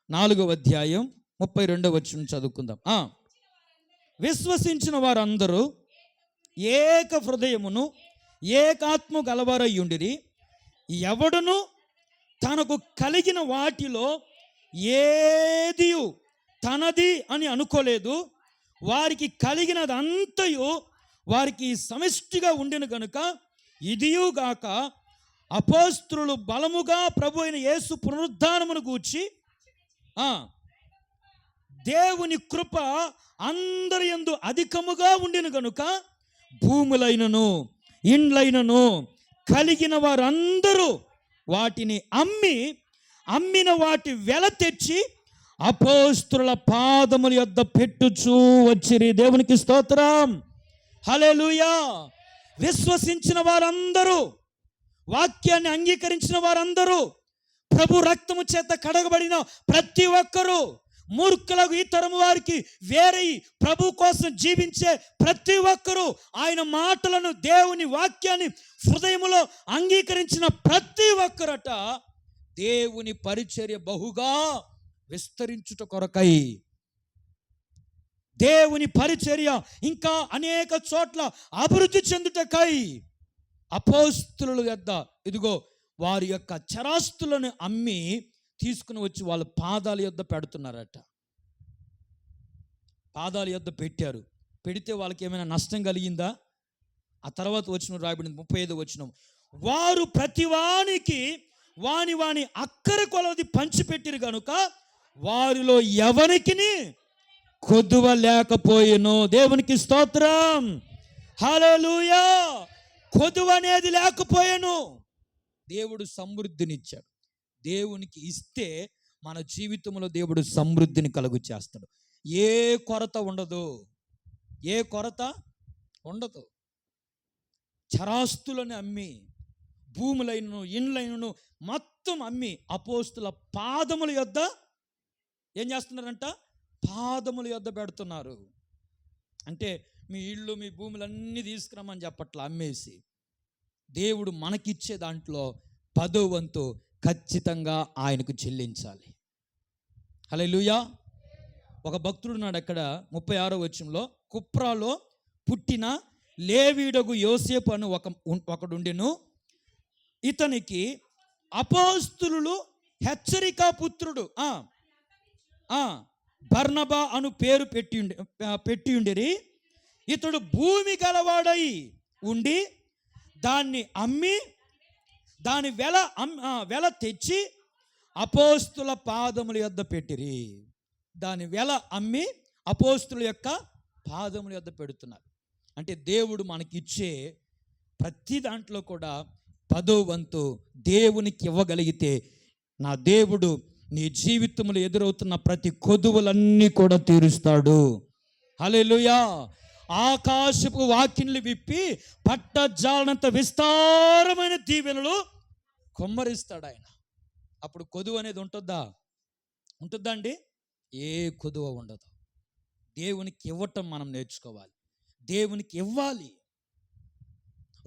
4వ అధ్యాయం 32వ వచనం చదువుకుందాం. విశ్వసించిన వారందరూ ఏక హృదయమును ఏకాత్మ గలవారయ్యుండిరి, ఎవడును తనకు కలిగిన వాటిలో ఏది తనది అని అనుకోలేదు, వారికి కలిగినదంతయు వారికి సమిష్టిగా ఉండిన గనుక, ఇదియుగాక అపోస్తలులు బలముగా ప్రభు అయిన యేసు పునరుద్ధానమును గూర్చి దేవుని కృప అందరి యందు అధికముగా ఉండిన గనుక, భూములైనను ఇండ్లైనను కలిగిన వారందరూ వాటిని అమ్మిన వాటి వెల తెచ్చి అపోస్తలుల పాదముల యొద్ద పెట్టుచూ వచ్చిరి. దేవునికి స్తోత్రం, హల్లెలూయా. విశ్వసించిన వారందరూ, వాక్యాన్ని అంగీకరించిన వారందరూ, ప్రభు రక్తము చేత కడగబడిన ప్రతి ఒక్కరూ, మూర్ఖులకు ఈ తరము వారికి వేరై ప్రభు కోసం జీవించే ప్రతి ఒక్కరూ, ఆయన మాటలను, దేవుని వాక్యాన్ని హృదయములో అంగీకరించిన ప్రతి ఒక్కరట దేవుని పరిచర్య బహుగా విస్తరించుట కొరకై, దేవుని పరిచర్య ఇంకా అనేక చోట్ల అభివృద్ధి చెందుటకై అపోస్తలుల యొద్ద ఇదిగో వారి యొక్క చరాస్తులను అమ్మి తీసుకుని వచ్చి వాళ్ళ పాదాల యొద్ద పెడుతున్నారట. పాదాల యొద్ద పెట్టారు. పెడితే వాళ్ళకి ఏమైనా నష్టం కలిగిందా? ఆ తర్వాత వచనం రాయబడింది, 35వ వచనం, వారు ప్రతివానికి వాని అక్కర కొలది పంచిపెట్టిరు గనుక వారిలో ఎవరికిని కొదువ లేకపోయెను. దేవునికి స్తోత్రం, హల్లెలూయా. కొదువ అనేది లేకపోయాను. దేవుడు సమృద్ధినిచ్చాడు. దేవునికి ఇస్తే మన జీవితంలో దేవుడు సమృద్ధిని కలుగు చేస్తాడు. ఏ కొరత ఉండదు, ఏ కొరత ఉండదు. చరాస్తులను అమ్మి, భూములైనను ఇండ్లైనను మొత్తం అమ్మి అపోస్తుల పాదముల యొద్ద ఏం చేస్తున్నారంట? పాదముల యొద్ద పెడుతున్నారు. అంటే మీ ఇళ్ళు, మీ భూములన్నీ తీసుకురమ్మని చెప్పట్లా, అమ్మేసి. దేవుడు మనకిచ్చే దాంట్లో 10వ వంతు ఖచ్చితంగా ఆయనకు చెల్లించాలి. హల్లెలూయా. ఒక భక్తుడు ఉన్నాడు అక్కడ 36వ వచనంలో, కుప్రాలో పుట్టిన లేవీయుడగు యోసేపు అని ఒకడుండెను. ఇతనికి అపోస్తలులు హెచ్చరికా పుత్రుడు బర్నబా అను పేరు పెట్టియుండిరి. ఇతడు భూమి గలవాడై ఉండి దాన్ని అమ్మి దాని వెల తెచ్చి అపోస్తుల పాదముల యొద్ద పెట్టిరి. దాని వెల అమ్మి అపోస్తుల యొక్క పాదముల యొద్ద పెడుతున్నారు. అంటే దేవుడు మనకిచ్చే ప్రతి దాంట్లో కూడా 10వ వంతు దేవునికి ఇవ్వగలిగితే నా దేవుడు నీ జీవితంలో ఎదురవుతున్న ప్రతి కొదువులన్నీ కూడా తీరుస్తాడు. హల్లెలూయా. ఆకాశపు వాకిన్లు విప్పి పట్టజాలనంత విస్తారమైన దీవెనలు కుమ్మరిస్తాడు ఆయన. అప్పుడు కొదువు అనేది ఉంటుందా అండి? ఏ కొదువ ఉండదు. దేవునికి ఇవ్వటం మనం నేర్చుకోవాలి. దేవునికి ఇవ్వాలి.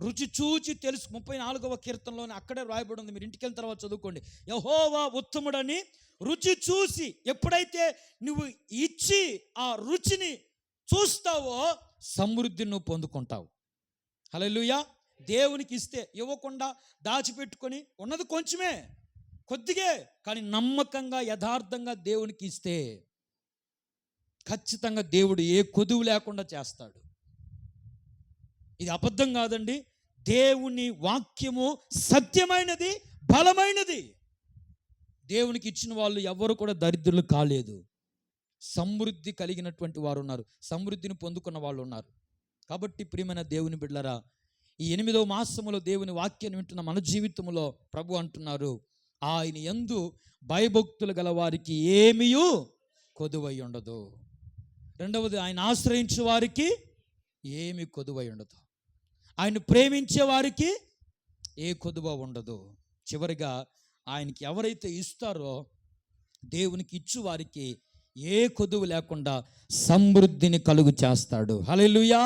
రుచి చూచి తెలుసు. 34వ కీర్తనలోనే అక్కడే రాయబడి ఉంది, మీరు ఇంటికి వెళ్ళిన తర్వాత చదువుకోండి. యెహోవా ఉత్తముడని రుచి చూసి, ఎప్పుడైతే నువ్వు ఇచ్చి ఆ రుచిని చూస్తావో సమృద్ధిని నువ్వు పొందుకుంటావు. హల్లెలూయా. దేవునికి ఇస్తే, ఇవ్వకుండా దాచిపెట్టుకొని ఉన్నది కొంచెమే, కొద్దిగే, కానీ నమ్మకంగా యథార్థంగా దేవునికి ఇస్తే ఖచ్చితంగా దేవుడు ఏ కొదువు లేకుండా చేస్తాడు. ఇది అబద్ధం కాదండి. దేవుని వాక్యము సత్యమైనది, బలమైనది. దేవునికి ఇచ్చిన వాళ్ళు ఎవరు కూడా దరిద్రులు కాలేదు. సమృద్ధి కలిగినటువంటి వారు ఉన్నారు, సమృద్ధిని పొందుకున్న వాళ్ళు ఉన్నారు. కాబట్టి ప్రియమైన దేవుని బిడ్డలారా, ఈ 8వ మాసములో దేవుని వాక్యాన్ని వింటున్న మన జీవితంలో ప్రభు అంటున్నారు, ఆయన యందు భయభక్తులు గల వారికి ఏమీయూ కొదువై ఉండదు. రెండవది, ఆయన ఆశ్రయించే వారికి ఏమి కొదువై ఉండదు. ఆయన ప్రేమించే వారికి ఏ కొదువ ఉండదు. చివరిగా, ఆయనకి ఎవరైతే ఇస్తారో దేవునికి ఇచ్చు వారికి ఏ కొదువు లేకుండా సమృద్ధిని కలుగు చేస్తాడు. హల్లెలూయా.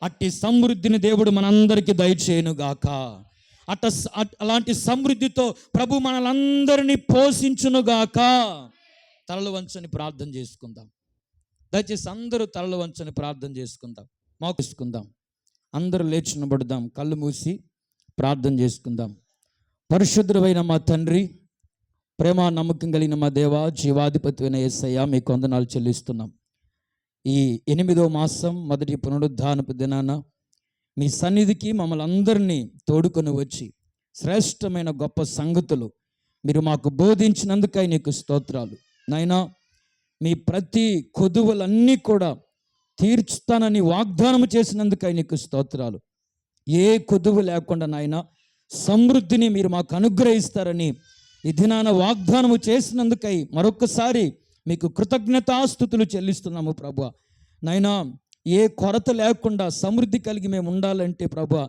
అట్టి సమృద్ధిని దేవుడు మనందరికీ దయచేయునుగాక. అలాంటి సమృద్ధితో ప్రభు మనలందరినీ పోషించునుగాక. తలలు వంచని ప్రార్థన చేసుకుందాం. దయచేసి అందరూ తలలు వంచని ప్రార్థన చేసుకుందాం. మోకరించుకుందాం. అందరూ లేచి నిలబడదాం. కళ్ళు మూసి ప్రార్థన చేసుకుందాం. పరిశుద్ధుడైన మా తండ్రి, ప్రేమ నమ్మకం కలిగిన మా దేవ, జీవాధిపతి అయిన యేసయ్య, మీకు వందనాలు చెల్లిస్తున్నాం. ఈ 8వ మాసం మొదటి పునరుద్ధానపు దినాన మీ సన్నిధికి మమ్మల్ని అందరినీ తోడుకొని వచ్చి శ్రేష్టమైన గొప్ప సంగతులు మీరు మాకు బోధించినందుకై నీకు స్తోత్రాలు. నాయనా, మీ ప్రతి కొదువులన్నీ కూడా తీర్చుతానని వాగ్దానం చేసినందుకై నీకు స్తోత్రాలు. ఏ కొదువు లేకుండా నాయన సమృద్ధిని మీరు మాకు అనుగ్రహిస్తారని ఈ దినాన వాగ్దానము చేసినందుకై మరొకసారి మీకు కృతజ్ఞతాస్తుతులు చెల్లిస్తున్నాము ప్రభువా. నాయనా, ఏ కొరత లేకుండా సమృద్ధి కలిగి మేము ఉండాలంటే ప్రభువా,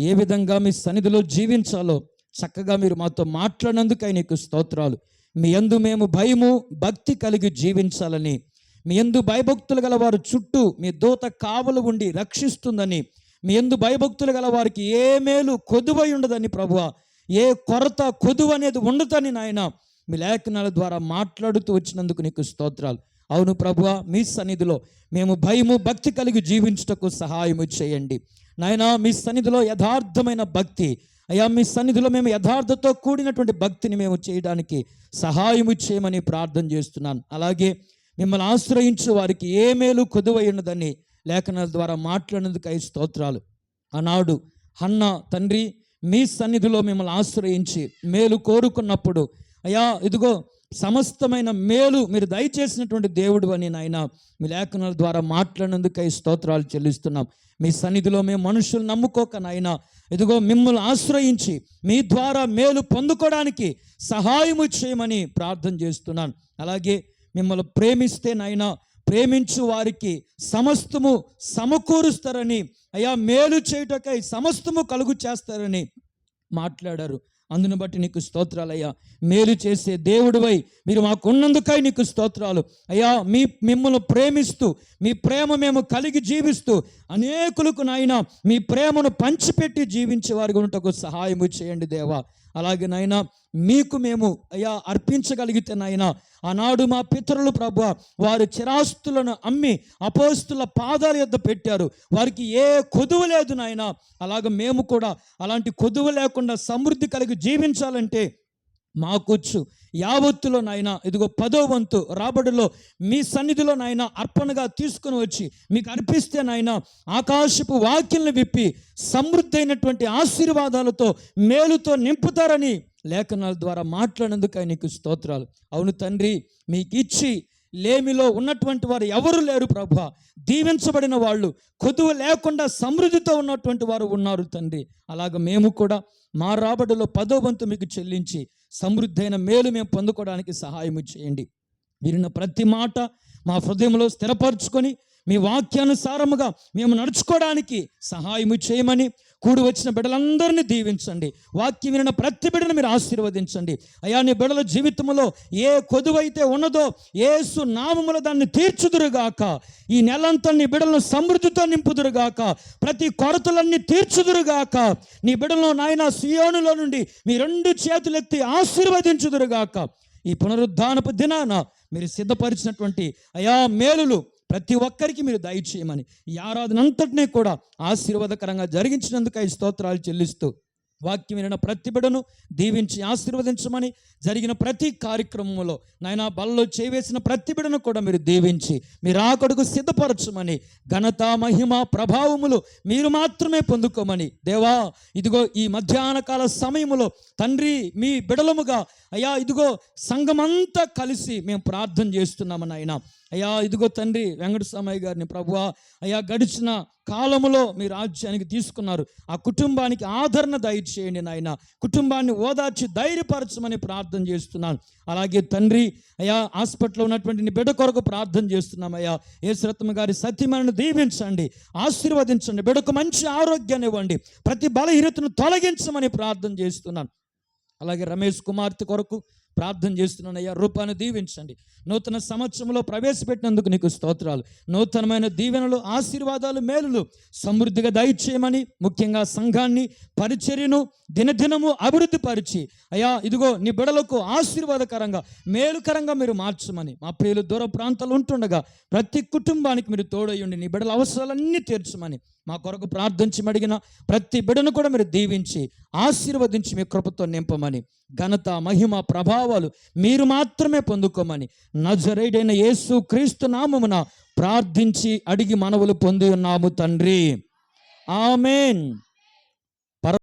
ఏ విధంగా మీ సన్నిధిలో జీవించాలో చక్కగా మీరు మాతో మాట్లాడినందుకై నీకు స్తోత్రాలు. మీ యందు మేము భయము భక్తి కలిగి జీవించాలని, మీ యందు భయభక్తులు గల వారు చుట్టూ మీ దూత కావలు ఉండి రక్షిస్తుందని, మీ యందు భయభక్తులు గల వారికి ఏ మేలు కొదువై ఉండదని ప్రభువా, ఏ కొరత కొదువు అనేది ఉండదని నాయన మీ లేఖనాల ద్వారా మాట్లాడుతూ వచ్చినందుకు నీకు స్తోత్రాలు. అవును ప్రభువా, మీ సన్నిధిలో మేము భయము భక్తి కలిగి జీవించుటకు సహాయము చేయండి నాయనా. మీ సన్నిధిలో యథార్థమైన భక్తి, అయ్యా మీ సన్నిధిలో మేము యథార్థతో కూడినటువంటి భక్తిని మేము చేయడానికి సహాయము చేయమని ప్రార్థన చేస్తున్నాను. అలాగే మిమ్మల్ని ఆశ్రయించే వారికి ఏ మేలు కొదువై ఉన్నదని లేఖనాల ద్వారా మాట్లాడినందుకు స్తోత్రాలు. ఆనాడు హన్న తండ్రి మీ సన్నిధిలో మిమ్మల్ని ఆశ్రయించి మేలు కోరుకున్నప్పుడు, అయ్యా ఇదిగో సమస్తమైన మేలు మీరు దయచేసినటువంటి దేవుడు అని నాయన మీ లేఖనాల ద్వారా మాట్లాడినందుకై స్తోత్రాలు చెల్లిస్తున్నాం. మీ సన్నిధిలో మేము మనుషులు నమ్ముకోక నాయన ఇదిగో మిమ్మల్ని ఆశ్రయించి మీ ద్వారా మేలు పొందుకోవడానికి సహాయము చేయమని ప్రార్థన చేస్తున్నాను. అలాగే మిమ్మల్ని ప్రేమిస్తే నాయన ప్రేమించు వారికి సమస్తము సమకూరుస్తారని, అయ్యా మేలు చేయుటకై సమస్తము కలుగు చేస్తారని మాట్లాడారు. అందును బట్టి నీకు స్తోత్రాలయ్యా. మేలు చేసే దేవుడివై మీరు మాకు ఉన్నందుకై నీకు స్తోత్రాలు అయ్యా. మిమ్మల్ని ప్రేమిస్తూ మీ ప్రేమ మేము కలిగి జీవిస్తూ అనేకులకు నాయన మీ ప్రేమను పంచిపెట్టి జీవించే వారికి ఉన్నటకు సహాయము చేయండి దేవా. అలాగే నాయన మీకు మేము అయ్యా అర్పించగలిగితే నాయన, ఆనాడు మా పితరులు ప్రభువా వారు చిరాస్తులను అమ్మి అపోస్తుల పాదాల యొద్ద పెట్టారు, వారికి ఏ కొదువు లేదు నాయన. అలాగ మేము కూడా అలాంటి కొదువు లేకుండా సమృద్ధి కలిగి జీవించాలంటే మాకొచ్చు యావత్తులో నాయన ఇదిగో 10వ వంతు రాబడిలో మీ సన్నిధిలో నాయన అర్పణగా తీసుకుని వచ్చి మీకు అర్పిస్తే నాయన ఆకాశపు వాక్యలను విప్పి సమృద్ధైనటువంటి ఆశీర్వాదాలతో మేలుతో నింపుతారని లేఖనాల ద్వారా మాట్లాడినందుకు నీకు స్తోత్రాలు. అవును తండ్రి, మీకు ఇచ్చి లేమిలో ఉన్నటువంటి వారు ఎవరు లేరు ప్రభువా. దీవించబడిన వాళ్ళు, కొదువ లేకుండా సమృద్ధితో ఉన్నటువంటి వారు ఉన్నారు తండ్రి. అలాగ మేము కూడా మా రాబడిలో 10వ వంతు మీకు చెల్లించి సమృద్ధైన మేలు మేము పొందుకోవడానికి సహాయం చేయండి. విరిన ప్రతి మాట మా హృదయంలో స్థిరపరచుకొని మీ వాక్యానుసారముగా మేము నడుచుకోవడానికి సహాయము చేయమని కూడి వచ్చిన బిడ్డలందరినీ దీవించండి. వాక్యం వినిన ప్రతి బిడ్డను మీరు ఆశీర్వదించండి అయ్యా. నీ బిడ్డల జీవితంలో ఏ కొదువైతే ఉన్నదో యేసు నామములో దాన్ని తీర్చుదురుగాక. ఈ నెలంతా నీ బిడ్డలను సమృద్ధితో నింపుదురుగాక. ప్రతి కొరతలన్నీ తీర్చుదురుగాక. నీ బిడ్డలను నాయన సియోనులో నుండి మీ 2 చేతులెత్తి ఆశీర్వదించుదురుగాక. ఈ పునరుద్ధానపు దినాన మీరు సిద్ధపరిచినటువంటి అయా మేలులు ప్రతి ఒక్కరికి మీరు దయచేయమని ఈ ఆరాధన అంతటినీ కూడా ఆశీర్వాదకరంగా జరిగించినందుకు ఈ స్తోత్రాలు చెల్లిస్తూ వాక్యం వినిన ప్రతి బిడ్డను దీవించి ఆశీర్వదించమని, జరిగిన ప్రతి కార్యక్రమంలో నాయన బలలో చేవేసిన ప్రతి బిడ్డను కూడా మీరు దీవించి మీరు ఆకడుకు సిద్ధపరచమని, ఘనత మహిమ ప్రభావములు మీరు మాత్రమే పొందుకోమని దేవా, ఇదిగో ఈ మధ్యాహ్న కాల సమయములో తండ్రి మీ బిడలముగా అయ్యా ఇదిగో సంఘమంతా కలిసి మేము ప్రార్థన చేస్తున్నాము నాయన. అయ్యా ఇదిగో తండ్రి వెంకటస్వామయ్య గారిని ప్రభువా అయ్యా గడిచిన కాలములో మీ రాజ్యానికి తీసుకున్నారు. ఆ కుటుంబానికి ఆదరణ దయచేయండి నాయన. కుటుంబాన్ని ఓదార్చి ధైర్యపరచమని ప్రార్థన చేస్తున్నాను. అలాగే తండ్రి అయ్యా హాస్పిటల్లో ఉన్నటువంటి నీ బిడ్డ కొరకు ప్రార్థన చేస్తున్నాం అయ్యా. యేసురత్న గారి సత్యమని దీవించండి, ఆశీర్వదించండి, బిడ్డకు మంచి ఆరోగ్యాన్ని ఇవ్వండి, ప్రతి బలహీనతను తొలగించమని ప్రార్థన చేస్తున్నాను. అలాగే రమేష్ కుమార్తె కొరకు ప్రార్థన చేస్తున్నాను అయ్యా. రూపాన్ని దీవించండి. నూతన సంవత్సరంలో ప్రవేశపెట్టినందుకు నీకు స్తోత్రాలు. నూతనమైన దీవెనలు, ఆశీర్వాదాలు, మేలులు సమృద్ధిగా దయచేయమని, ముఖ్యంగా సంఘాన్ని పరిచర్యను దినదినము అభివృద్ధి పరిచి అయ్యా ఇదిగో నీ బిడలకు ఆశీర్వాదకరంగా మేలుకరంగా మీరు మార్చమని, మా ప్రియులు దూర ప్రాంతాలు ఉంటుండగా ప్రతి కుటుంబానికి మీరు తోడయ్యండి, నీ బిడల అవసరాలన్నీ తీర్చమని, మా కొరకు ప్రార్థించి అడిగిన ప్రతి బిడను కూడా మీరు దీవించి ఆశీర్వదించి మీ కృపతో నింపమని, ఘనత మహిమ ప్రభావాలు మీరు మాత్రమే పొందుకోమని నజరేయుడైన యేసు క్రీస్తు నామమున ప్రార్థించి అడిగి మనవులు పొంది ఉన్నాము తండ్రి. ఆమేన్.